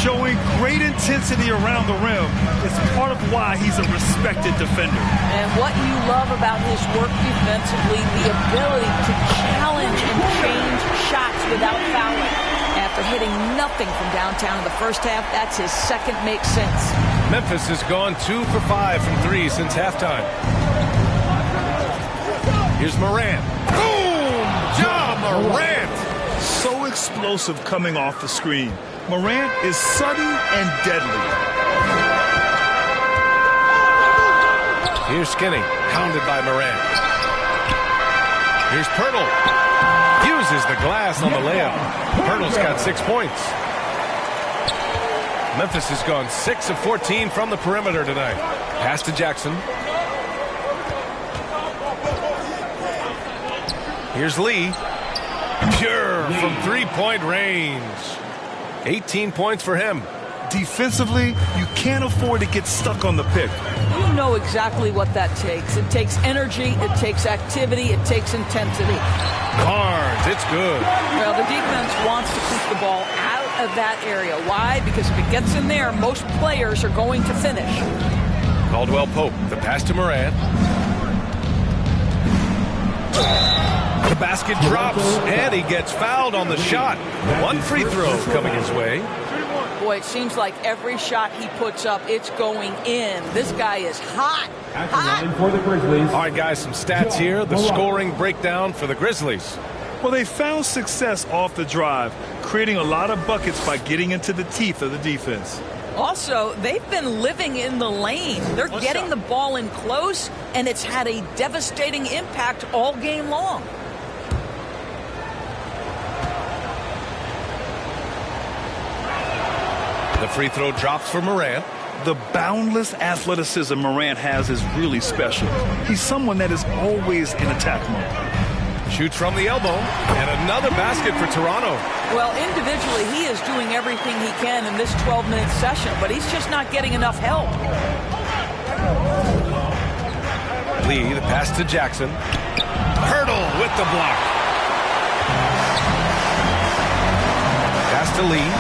Showing great intensity around the rim is part of why he's a respected defender. And what you love about his work defensively, the ability to challenge and change shots without fouling. After hitting nothing from downtown in the first half, that's his second make since. Memphis has gone 2 for 5 from 3 since halftime. Here's Morant. Boom! Ja Morant! So explosive coming off the screen. Morant is sudden and deadly. Here's Skinny, hounded by Morant. Here's Pirtle. Uses the glass on the layup. Pirtle's got 6 points. Memphis has gone 6 of 14 from the perimeter tonight. Pass to Jackson. Here's Lee. Pure from 3-point range. 18 points for him. Defensively, you can't afford to get stuck on the pick. You know exactly what that takes. It takes energy, it takes activity, it takes intensity. Barnes, it's good. Well, the defense wants to keep the ball out of that area. Why? Because if it gets in there, most players are going to finish. Caldwell Pope, the pass to Morant. The basket drops, and he gets fouled on the shot. 1 free throw coming his way. Boy, it seems like every shot he puts up, it's going in. This guy is hot. For the Grizzlies. All right, guys, some stats here. The scoring breakdown for the Grizzlies. Well, they found success off the drive, creating a lot of buckets by getting into the teeth of the defense. Also, they've been living in the lane. They're getting the ball in close, and it's had a devastating impact all game long. The free throw drops for Morant. The boundless athleticism Morant has is really special. He's someone that is always in attack mode. Shoots from the elbow, and another basket for Toronto. Well, individually, he is doing everything he can in this 12-minute session, but he's just not getting enough help. Lee, the pass to Jackson. Hurdle with the block. Pass to Lee.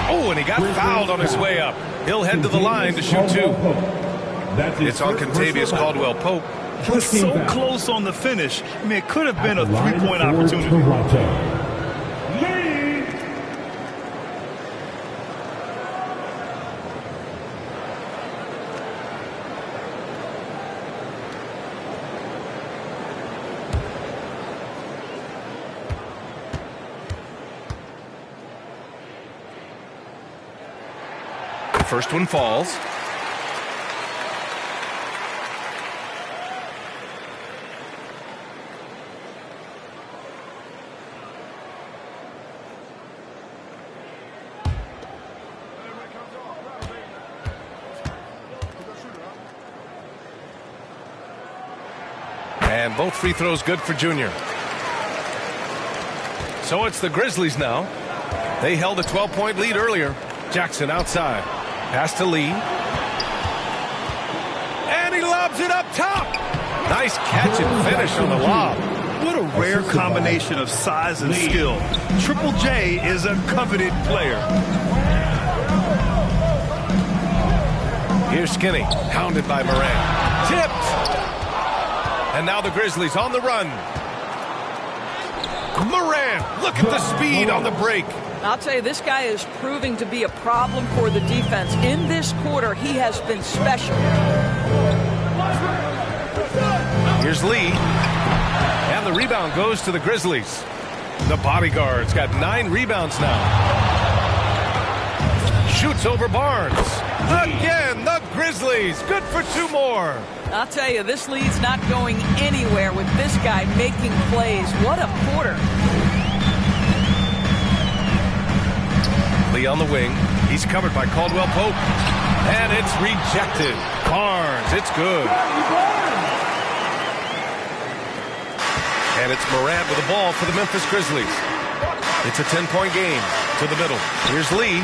Oh, and he got fouled on his way up. He'll head to the line to shoot two. It's on Contavious Caldwell-Pope. Was so close on the finish. I mean, it could have been a three-point opportunity. The first one falls. And both free throws good for Junior. So it's the Grizzlies now. They held a 12-point lead earlier. Jackson outside. Pass to Lee. And he lobs it up top. Nice catch and finish on the lob. What a rare combination of size and skill. Triple J is a coveted player. Here's Skinny, hounded by Morant. Tipped. And now the Grizzlies on the run. Morant, look at the speed on the break. I'll tell you, this guy is proving to be a problem for the defense. In this quarter, he has been special. Here's Lee. And the rebound goes to the Grizzlies. The bodyguard's got 9 rebounds now. Shoots over Barnes. Again, the Grizzlies. Good for 2 more. I'll tell you, this lead's not going anywhere with this guy making plays. What a quarter. Lee on the wing. He's covered by Caldwell-Pope. And it's rejected. Barnes, it's good. And it's Morant with the ball for the Memphis Grizzlies. It's a 10-point game to the middle. Here's Lee.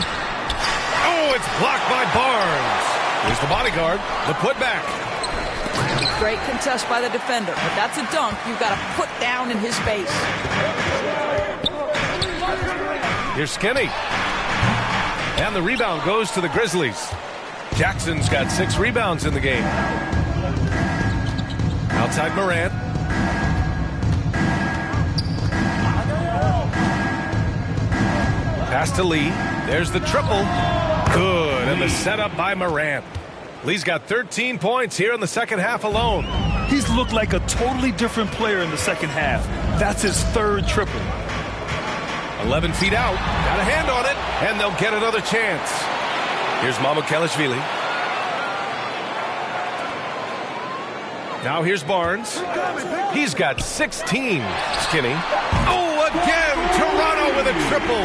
Oh, it's blocked by Barnes. Here's the bodyguard. The putback. Great contest by the defender, but that's a dunk you've got to put down in his face. Here's Skinny. And the rebound goes to the Grizzlies. Jackson's got 6 rebounds in the game. Outside Morant. Pass to Lee. There's the triple. Good. And the setup by Morant. Lee's got 13 points here in the second half alone. He's looked like a totally different player in the second half. That's his 3rd triple. 11 feet out. Got a hand on it. And they'll get another chance. Here's Mamukelashvili. Now here's Barnes. He's got 16. Skinny. Oh, again. Toronto with a triple.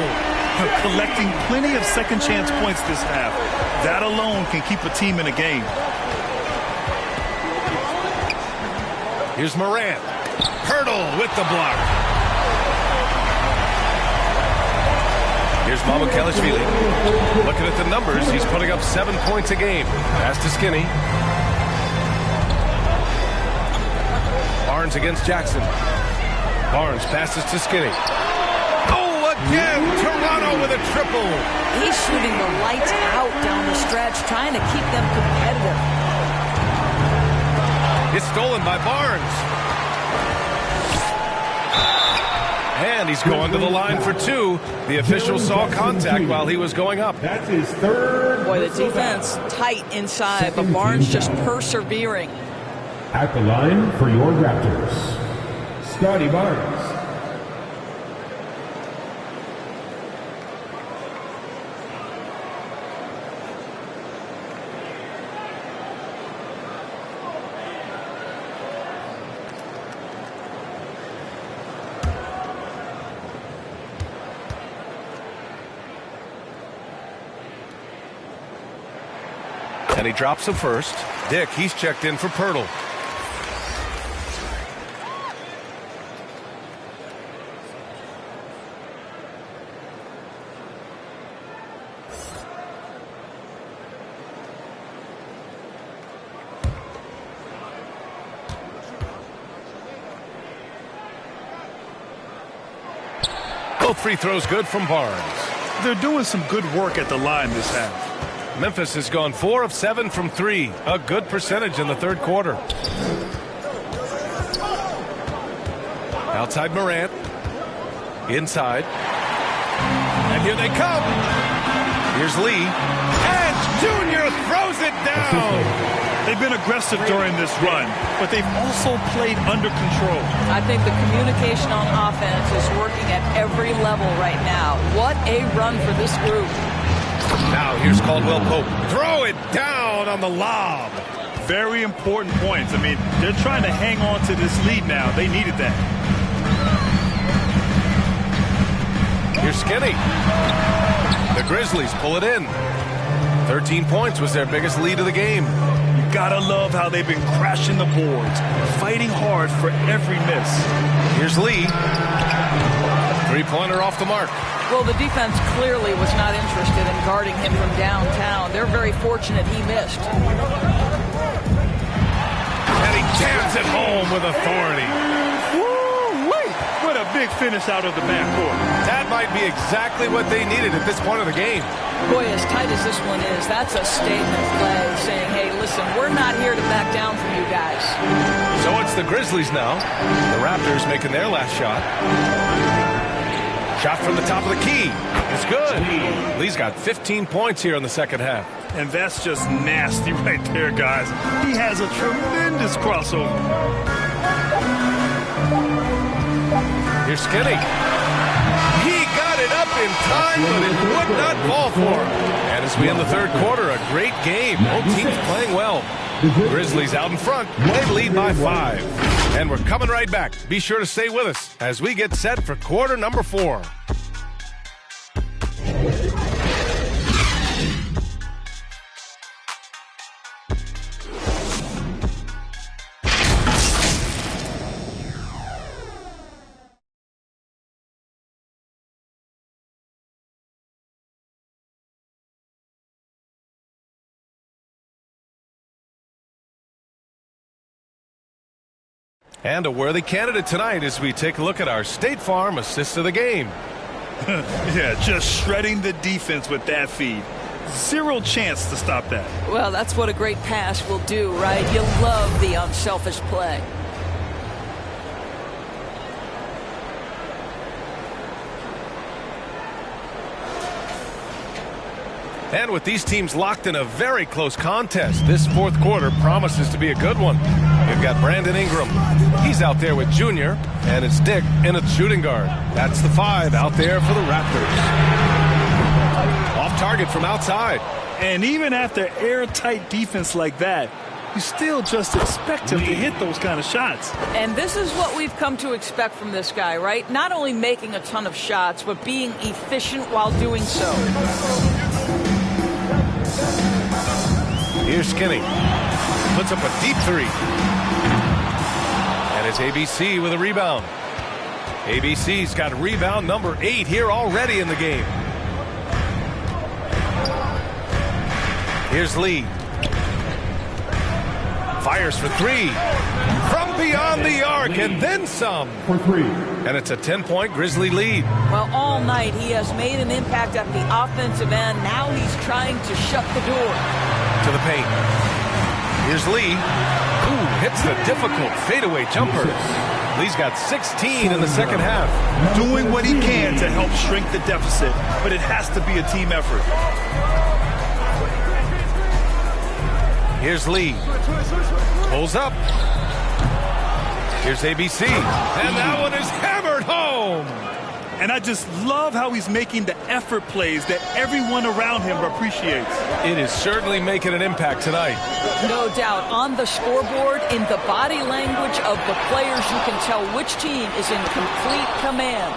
Collecting plenty of second chance points this half. That alone can keep a team in a game. Here's Morant. Hurdle with the block. Here's Mamukelashvili. Looking at the numbers, he's putting up 7 points a game. Pass to Skinny. Barnes against Jackson. Barnes passes to Skinny. Oh, again, Toronto with a triple. He's shooting the lights out down the stretch, trying to keep them competitive. It's stolen by Barnes. And And he's going to the line for 2. The official saw contact while he was going up. That's his third. Boy, the defense tight inside, but Barnes just persevering. At the line for your Raptors, Scotty Barnes. And he drops the first. Dick, he's checked in for Pirtle. Both free throws good from Barnes. They're doing some good work at the line this half. Memphis has gone 4 of 7 from 3. A good percentage in the third quarter. Outside Morant. Inside. And here they come. Here's Lee. And Junior throws it down. They've been aggressive during this run, but they've also played under control. I think the communication on offense is working at every level right now. What a run for this group. Now here's Caldwell Pope. Throw it down on the lob. Very important points. I mean, they're trying to hang on to this lead now. They needed that. Here's Skinny. The Grizzlies pull it in. 13 points was their biggest lead of the game. You gotta love how they've been crashing the boards, fighting hard for every miss. Here's Lee. Three-pointer off the mark. Well, the defense clearly was not interested in guarding him from downtown. They're very fortunate he missed. And he jams it home with authority. Woo-wee! What a big finish out of the backcourt. That might be exactly what they needed at this point of the game. Boy, as tight as this one is, that's a statement play saying, hey, listen, we're not here to back down from you guys. So it's the Grizzlies now. The Raptors making their last shot. Shot from the top of the key. It's good. Lee's got 15 points here in the second half. And that's just nasty right there, guys. He has a tremendous crossover. Here's Skinny. He got it up in time, but it would not fall for him. And as we end the third quarter, a great game. Both teams playing well. Grizzlies out in front. They lead by 5. And we're coming right back. Be sure to stay with us as we get set for quarter number 4. And a worthy candidate tonight as we take a look at our State Farm assist of the game. Yeah, just shredding the defense with that feed. Zero chance to stop that. Well, that's what a great pass will do, right? You love the unselfish play. And with these teams locked in a very close contest, this fourth quarter promises to be a good one. We've got Brandon Ingram. He's out there with Junior, and it's Dick in a shooting guard. That's the 5 out there for the Raptors. Off target from outside. And even after airtight defense like that, you still just expect him to hit those kind of shots. And this is what we've come to expect from this guy, right? Not only making a ton of shots, but being efficient while doing so. Here's Skinny. Puts up a deep 3. And it's ABC with a rebound. ABC's got rebound number 8 here already in the game. Here's Lee. Fires for 3. From beyond the arc and then some. For 3. And it's a 10-point Grizzly lead. Well, all night he has made an impact at the offensive end. Now he's trying to shut the door. To the paint. Here's Lee. Ooh, hits the difficult fadeaway jumper. Lee's got 16 in the second half. Doing what he can to help shrink the deficit, but it has to be a team effort. Here's Lee. Pulls up. Here's ABC. And that one is hammered home. And I just love how he's making the effort plays that everyone around him appreciates. It is certainly making an impact tonight. No doubt. On the scoreboard, in the body language of the players, you can tell which team is in complete command.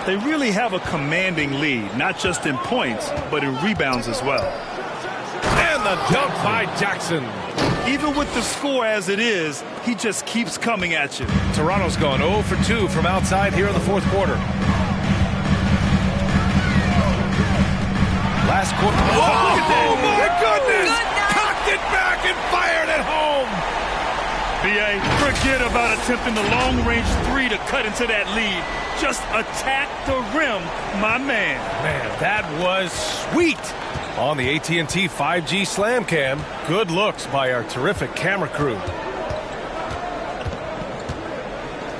They really have a commanding lead, not just in points, but in rebounds as well. And the dunk by Jackson. Even with the score as it is, he just keeps coming at you. Toronto's gone 0 for 2 from outside here in the fourth quarter. Last quarter. Oh, my goodness! Cocked it back and fired it home. B.A., forget about attempting the long-range three to cut into that lead. Just attack the rim, my man. Man, that was sweet. On the AT&T 5G Slam Cam, good looks by our terrific camera crew.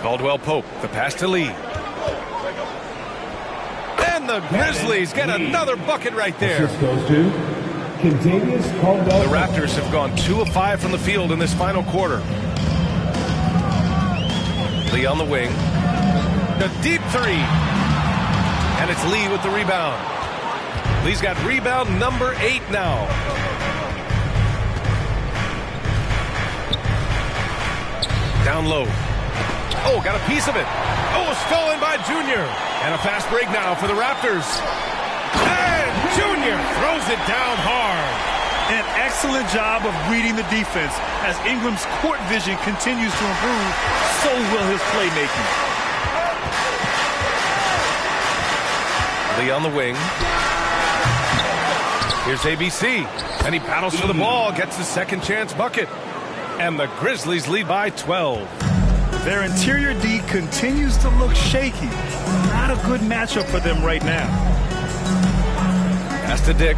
Caldwell Pope, the pass to Lee. And the Grizzlies get another bucket right there. Assist goes to Kentavious Caldwell. The Raptors have gone 2 of 5 from the field in this final quarter. Lee on the wing. The deep three. And it's Lee with the rebound. Lee's got rebound number 8 now. Down low. Oh, got a piece of it. Oh, stolen by Junior. And a fast break now for the Raptors. And Junior throws it down hard. An excellent job of reading the defense. As Ingram's court vision continues to improve, so will his playmaking. Lee on the wing. Here's ABC. And he battles for the ball, gets his second chance bucket. And the Grizzlies lead by 12. Their interior D continues to look shaky. Not a good matchup for them right now. Pass to Dick.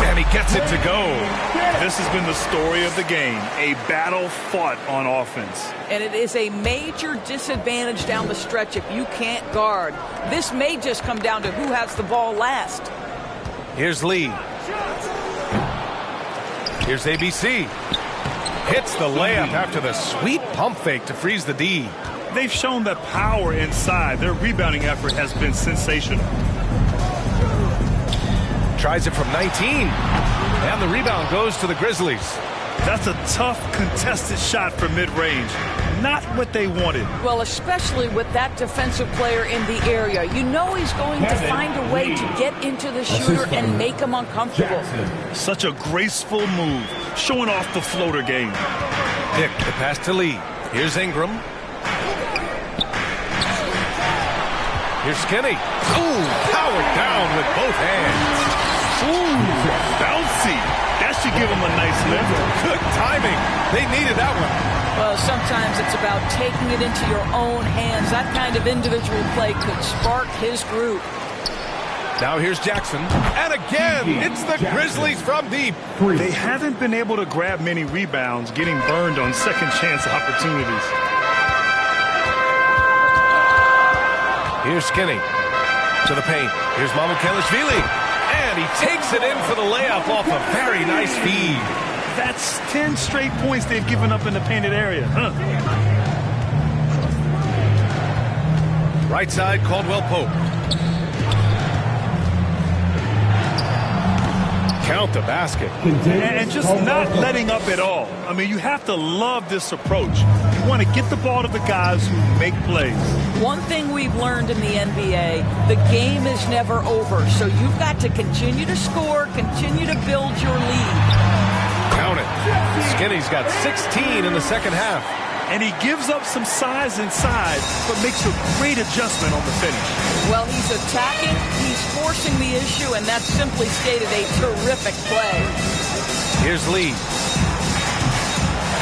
And he gets it to go. This has been the story of the game. A battle fought on offense. And it is a major disadvantage down the stretch if you can't guard. This may just come down to who has the ball last. Here's Lee. Here's ABC. Hits the layup after the sweet pump fake to freeze the D. They've shown that power inside. Their rebounding effort has been sensational. Tries it from 19. And the rebound goes to the Grizzlies. That's a tough, contested shot from mid-range. Not what they wanted. Well, especially with that defensive player in the area. You know he's going to find a way to get into the shooter and make him uncomfortable. Such a graceful move, showing off the floater game. Dick, the pass to Lee. Here's Ingram. Here's Skinny. Ooh, powered down with both hands. Ooh, bouncy. That should give him a nice lift. Good timing. They needed that one. Well, sometimes it's about taking it into your own hands. That kind of individual play could spark his group. Now here's Jackson. And again, it's the Grizzlies from deep. They haven't been able to grab many rebounds, getting burned on second chance opportunities. Here's Skinny to the paint. Here's Mamukelashvili. And he takes it in for the layup off a very nice feed. That's 10 straight points they've given up in the painted area. Right side, Caldwell Pope. Count the basket. And just not letting up at all. I mean, you have to love this approach. You want to get the ball to the guys who make plays. One thing we've learned in the NBA, the game is never over. So you've got to continue to score, continue to build your lead. Count it. Skinny's got 16 in the second half. And he gives up some size inside, but makes a great adjustment on the finish. Well, he's attacking, he's forcing the issue, and that's simply stated a terrific play. Here's Lee.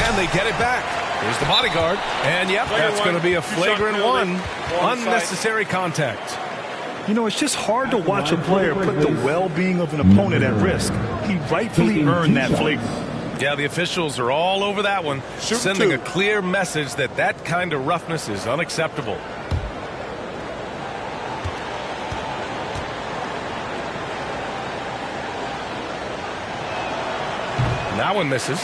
And they get it back. Here's the bodyguard. And yep, that's going to be a flagrant one. Unnecessary contact. You know, it's just hard to watch a player put the well-being of an opponent at risk. He rightfully earned that flagrant. Yeah, the officials are all over that one, sending a clear message that that kind of roughness is unacceptable. That one misses.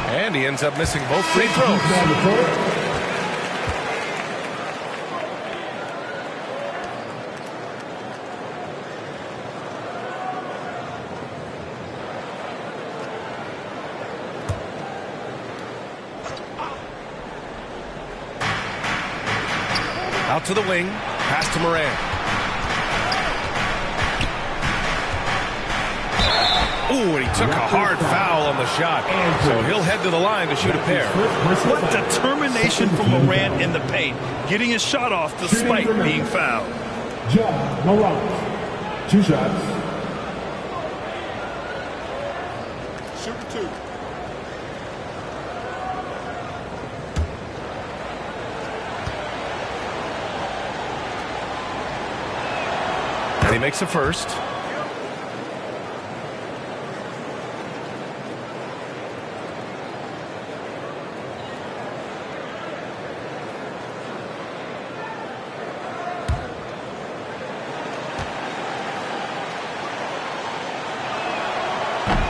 And he ends up missing both free throws. Out to the wing, pass to Moran. Ooh, and he took a hard foul on the shot. So he'll head to the line to shoot a pair. What determination from Moran in the paint, getting his shot off despite being fouled. Ja Morant, 2 shots. Shooting 2. And he makes the first.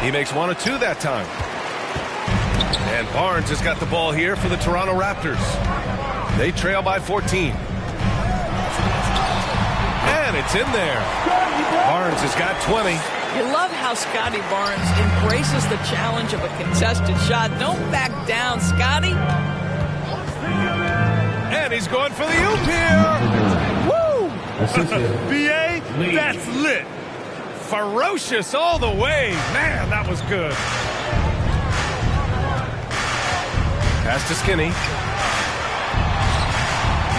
He makes 1 of 2 that time. And Barnes has got the ball here for the Toronto Raptors. They trail by 14. And it's in there. Barnes has got 20. You love how Scotty Barnes embraces the challenge of a contested shot. Don't back down, Scotty. And he's going for the oop here. Woo! BA, that's lit. Ferocious all the way. Man, that was good. Pass to Skinny.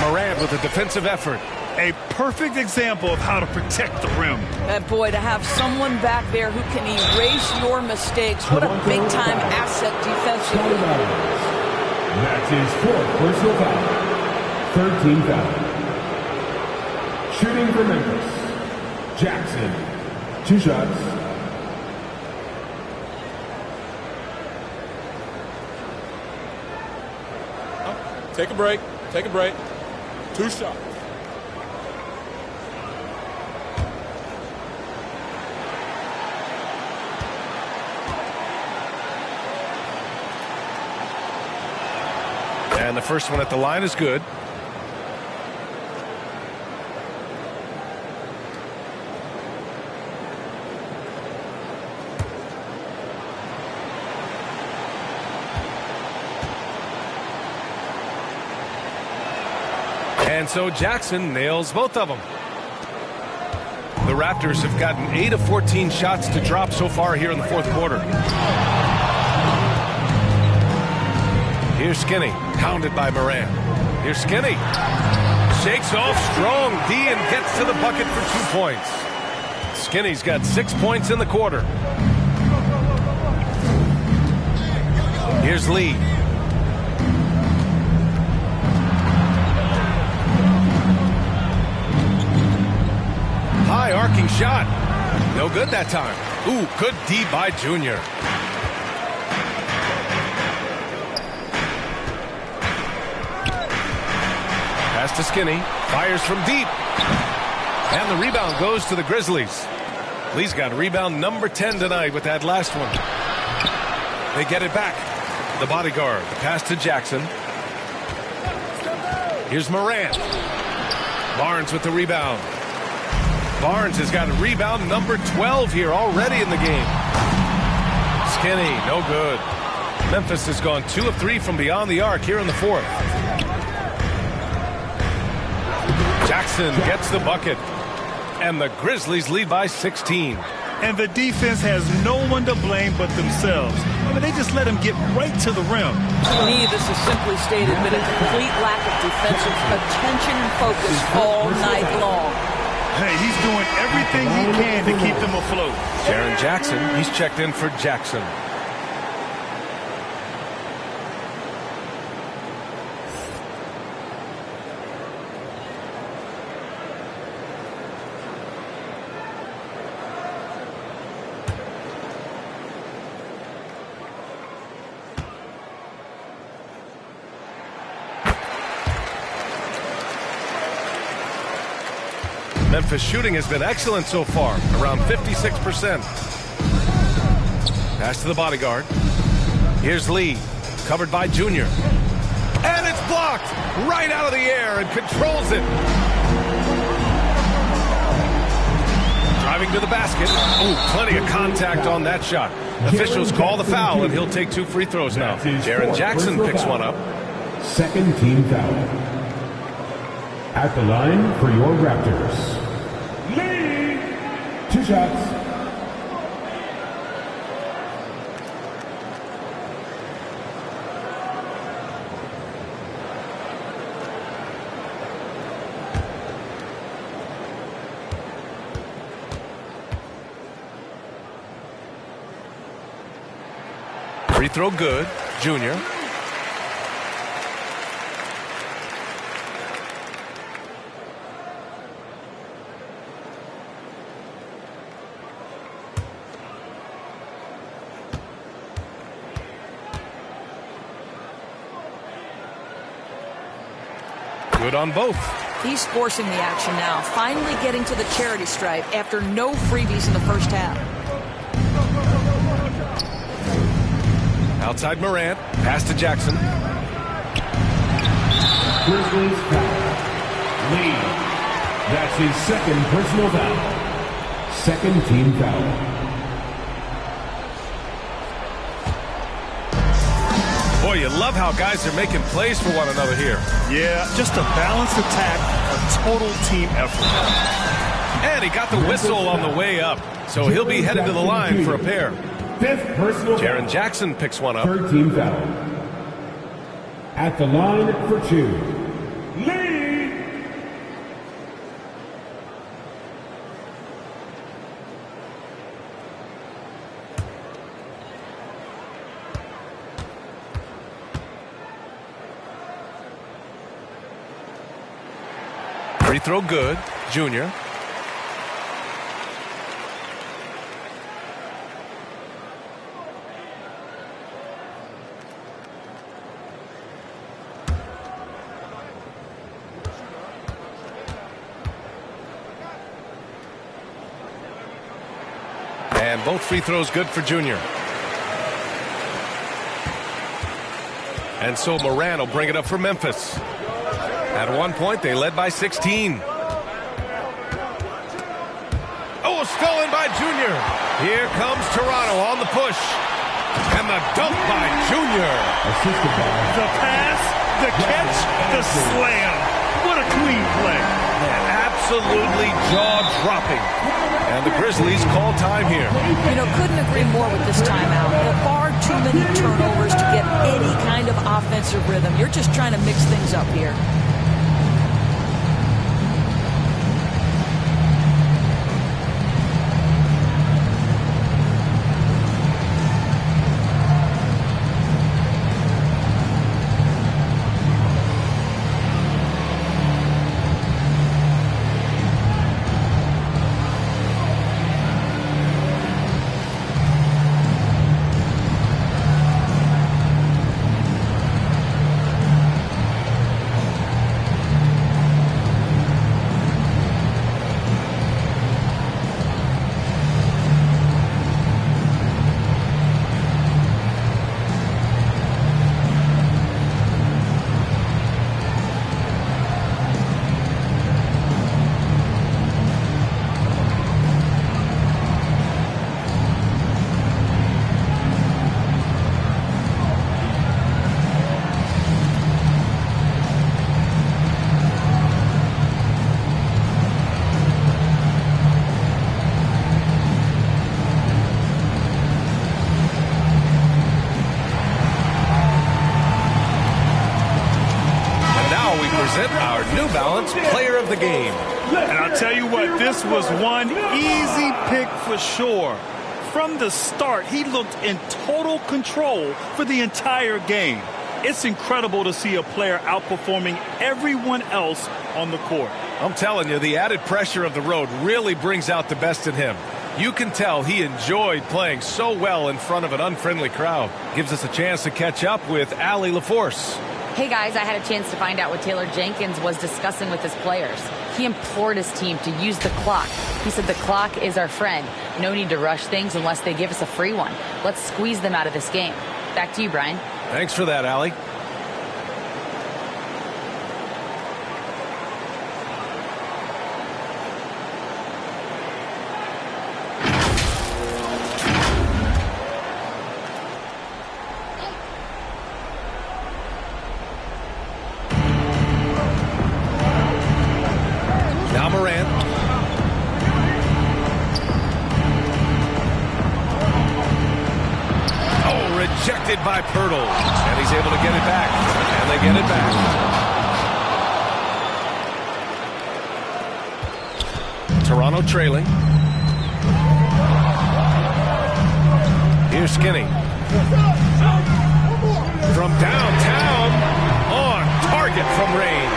Morant with a defensive effort. A perfect example of how to protect the rim. And boy, to have someone back there who can erase your mistakes. What a big-time asset defensively. That's his 4th personal foul. 13 foul. Shooting for Memphis, Jackson. 2 shots. Take a break. Take a break. 2 shots. And the first one at the line is good. And so Jackson nails both of them. The Raptors have gotten 8 of 14 shots to drop so far here in the 4th quarter. Here's Skinny, pounded by Moran. Here's Skinny. Shakes off strong D and gets to the bucket for 2 points. Skinny's got 6 points in the quarter. Here's Lee. High arcing shot. No good that time. Ooh, good D by Junior. Pass to Skinny. Fires from deep. And the rebound goes to the Grizzlies. Lee's got rebound number 10 tonight with that last one. They get it back. The bodyguard. The pass to Jackson. Here's Moran. Barnes with the rebound. Barnes has got a rebound number 12 here already in the game. Skinny, no good. Memphis has gone 2 of 3 from beyond the arc here in the 4th. Jackson gets the bucket. And the Grizzlies lead by 16. And the defense has no one to blame but themselves. I mean, they just let him get right to the rim. To me, this is simply stated, but a complete lack of defensive attention and focus all night long. Hey, he's doing everything he can to keep them afloat. Jaren Jackson, he's checked in for Jackson. Memphis shooting has been excellent so far, around 56%. Pass to the bodyguard. Here's Lee, covered by Junior. And it's blocked right out of the air and controls it. Driving to the basket. Ooh, plenty of contact on that shot. Officials call the foul, and he'll take 2 free throws now. Jaren Jackson picks one up. Second team foul. At the line for your Raptors, Lee. 2 shots. Free throw good. Junior. Good on both. He's forcing the action now, finally getting to the charity stripe after no freebies in the first half. Outside Morant, pass to Jackson. Grizzlies foul. Lee. That's his second personal foul. Second team foul. Boy, you love how guys are making plays for one another here. Yeah, just a balanced attack, a total team effort. And he got the whistle on the way up, so he'll be headed to the line for a pair. 5th personal foul. Jaren Jackson picks one up. 3rd team foul. At the line for 2, Lee. Free throw good. Junior. And both free throws good for Junior. And so Morant will bring it up for Memphis. At one point, they led by 16. Oh, stolen by Junior. Here comes Toronto on the push. And the dunk by Junior. The pass, the catch, the slam. What a clean play. Absolutely jaw-dropping. And the Grizzlies call time here. You know, couldn't agree more with this timeout. There are far too many turnovers to get any kind of offensive rhythm. You're just trying to mix things up here. Our New Balance Player of the Game. And I'll tell you what, this was one easy pick for sure. From the start, he looked in total control for the entire game. It's incredible to see a player outperforming everyone else on the court. I'm telling you, the added pressure of the road really brings out the best in him. You can tell he enjoyed playing so well in front of an unfriendly crowd. Gives us a chance to catch up with Allie LaForce. Hey guys, I had a chance to find out what Taylor Jenkins was discussing with his players. He implored his team to use the clock. He said the clock is our friend. No need to rush things unless they give us a free one. Let's squeeze them out of this game. Back to you, Brian. Thanks for that, Allie. Now Morant. Oh, rejected by Pirtle. And he's able to get it back. And they get it back. Toronto trailing. Here's Skinny. From downtown. On target from range.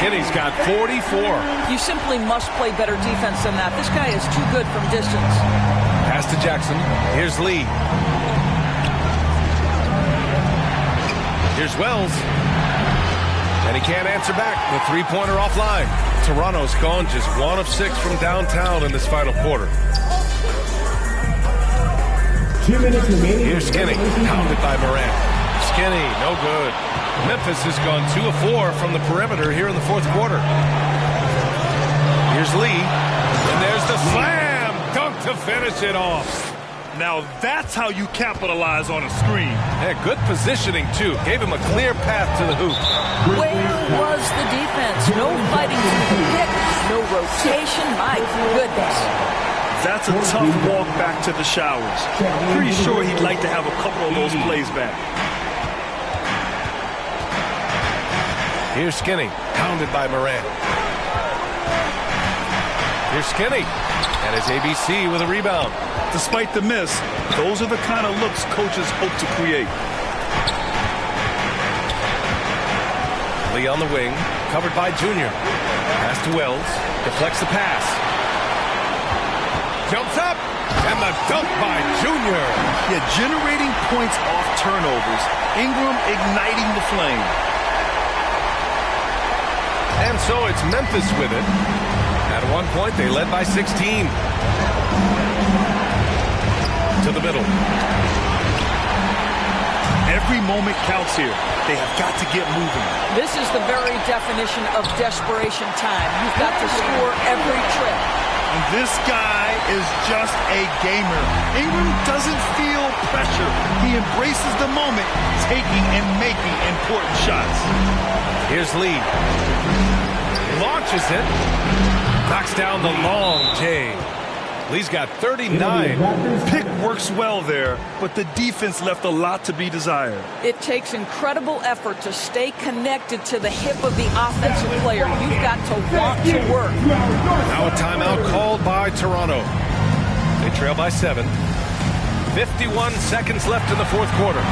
Skinny's got 44. You simply must play better defense than that. This guy is too good from distance. Pass to Jackson. Here's Lee. Here's Wells. And he can't answer back. The three-pointer offline. Toronto's gone just 1 of 6 from downtown in this final quarter. 2 minutes remaining. Here's Skinny. Pounded by Morant. Skinny, no good. Memphis has gone 2 of 4 from the perimeter here in the fourth quarter. Here's Lee. And there's the slam dunk to finish it off. Now that's how you capitalize on a screen. Yeah, good positioning, too. Gave him a clear path to the hoop. Where was the defense? No fighting through the pick. No rotation. My goodness. That's a tough walk back to the showers. Pretty sure he'd like to have a couple of those plays back. Here's Skinny, pounded by Morant. Here's Skinny, and his ABC with a rebound. Despite the miss, those are the kind of looks coaches hope to create. Lee on the wing, covered by Junior. Pass to Wells, deflects the pass. Jumps up, and the dunk by Junior. Yeah, generating points off turnovers. Ingram igniting the flame. And so it's Memphis with it. At one point, they led by 16. To the middle. Every moment counts here. They have got to get moving. This is the very definition of desperation time. You've got to score every trip. And this guy is just a gamer. Ingram doesn't feel pressure. He embraces the moment, taking and making important shots. Here's Lee. Launches it. Knocks down the long J. Lee's got 39. Pick works well there, but the defense left a lot to be desired. It takes incredible effort to stay connected to the hip of the offensive player. You've got to want to work. Now a timeout called by Toronto. They trail by 7. 51 seconds left in the fourth quarter.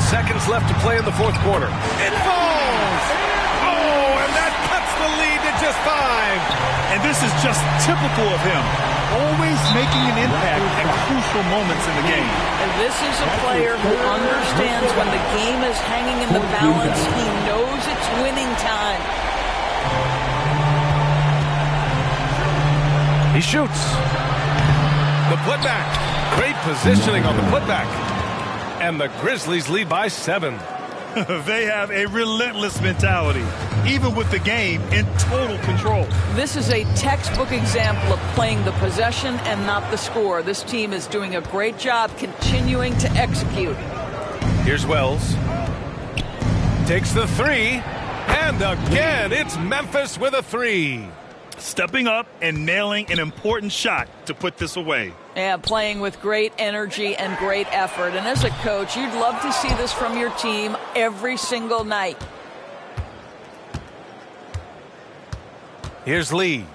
Seconds left to play in the fourth quarter. It falls! Oh, and that cuts the lead to just 5. And this is just typical of him. always making an impact at crucial moments in the game. And this is a player who understands when the game is hanging in the balance. He knows it's winning time. He shoots. The putback. Great positioning on the putback. And the Grizzlies lead by 7. They have a relentless mentality, even with the game in total control. This is a textbook example of playing the possession and not the score. This team is doing a great job continuing to execute. Here's Wells. Takes the 3. And again, it's Memphis with a 3. Stepping up and nailing an important shot to put this away. Yeah, playing with great energy and great effort. And as a coach, you'd love to see this from your team every single night. Here's Lee.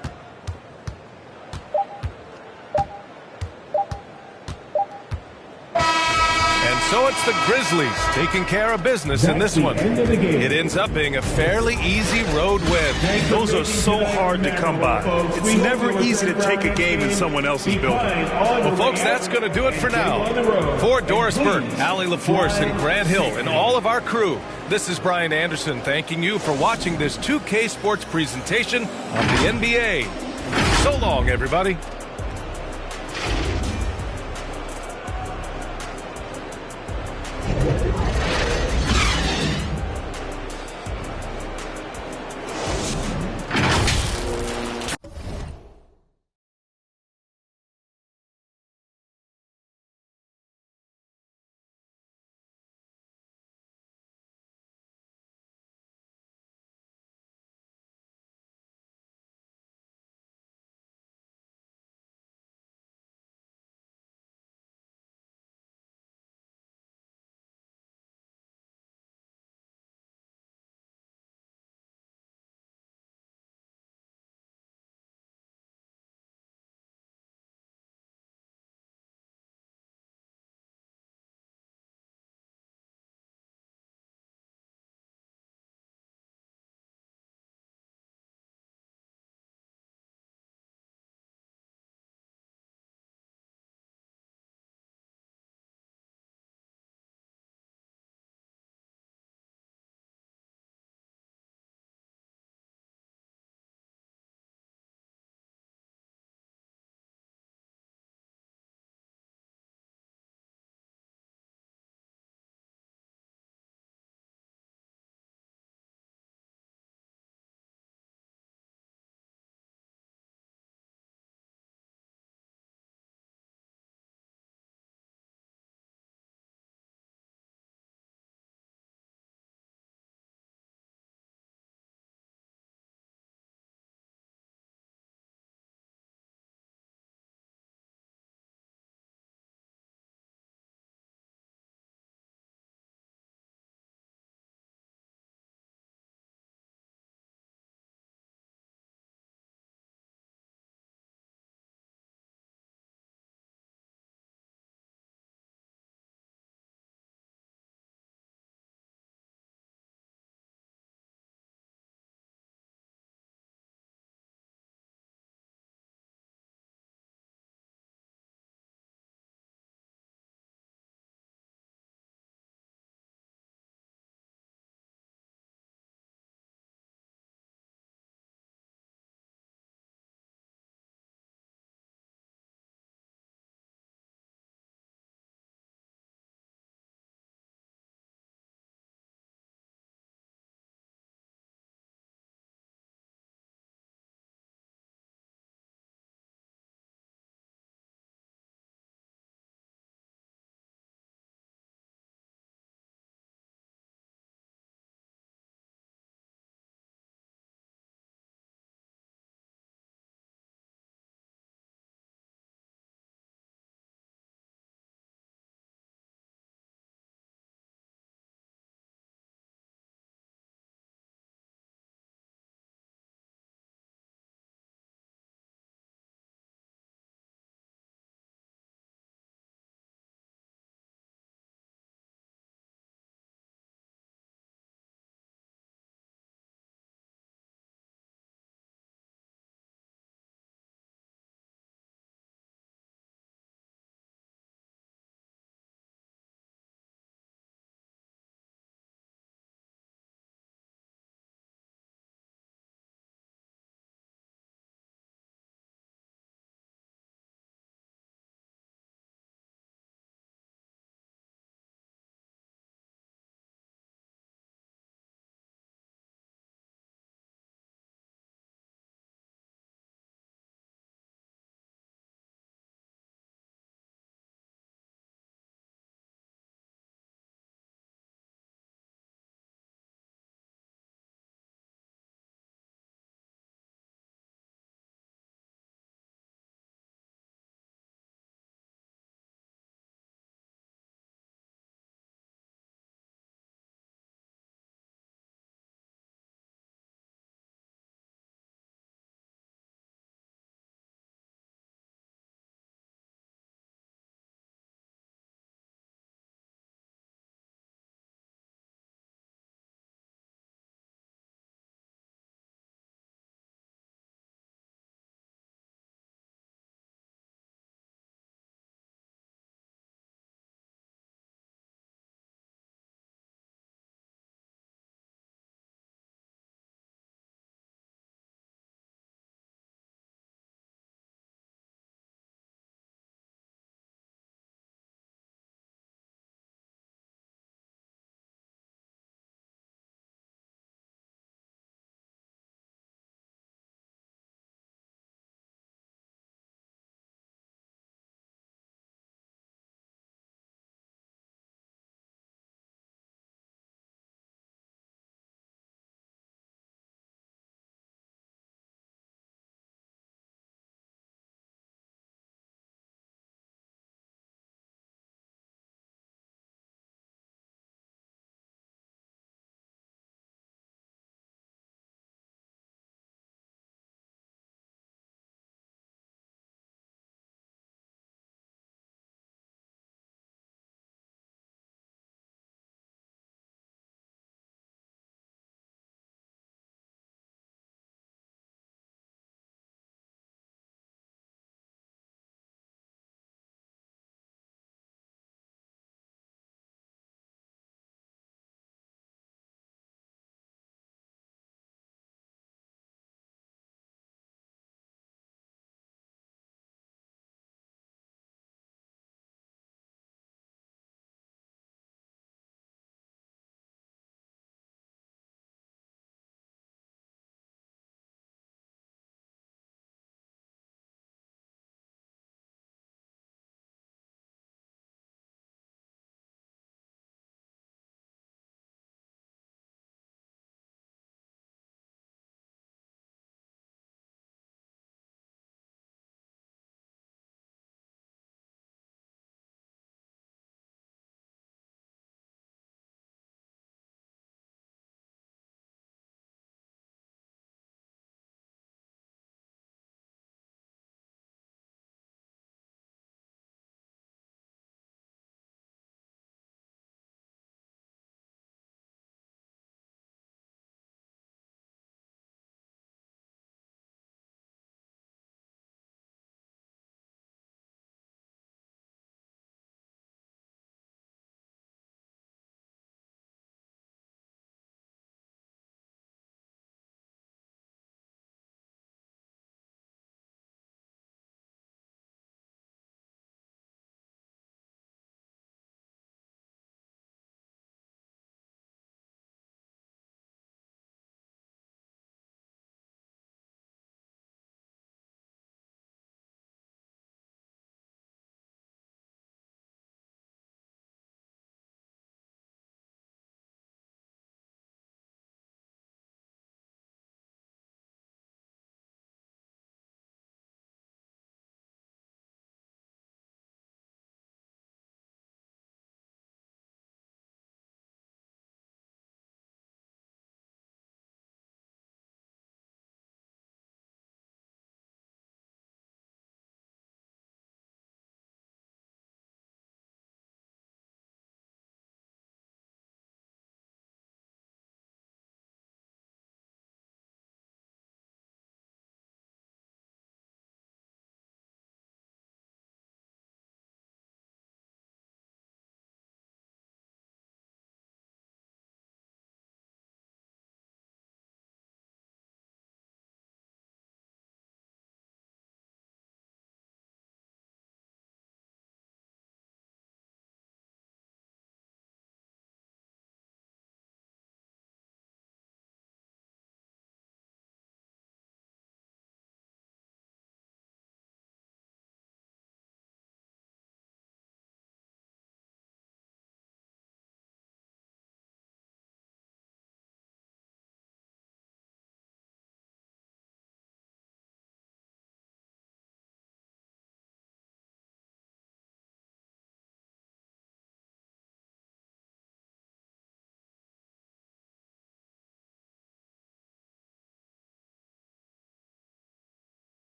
And so it's the Grizzlies taking care of business in this one. It ends up being a fairly easy road win. Those are so hard to come by. It's never easy to take a game in someone else's building. Well, folks, that's going to do it for now. For Doris Burke, Allie LaForce, and Grant Hill, and all of our crew, this is Brian Anderson thanking you for watching this 2K Sports presentation of the NBA. So long, everybody.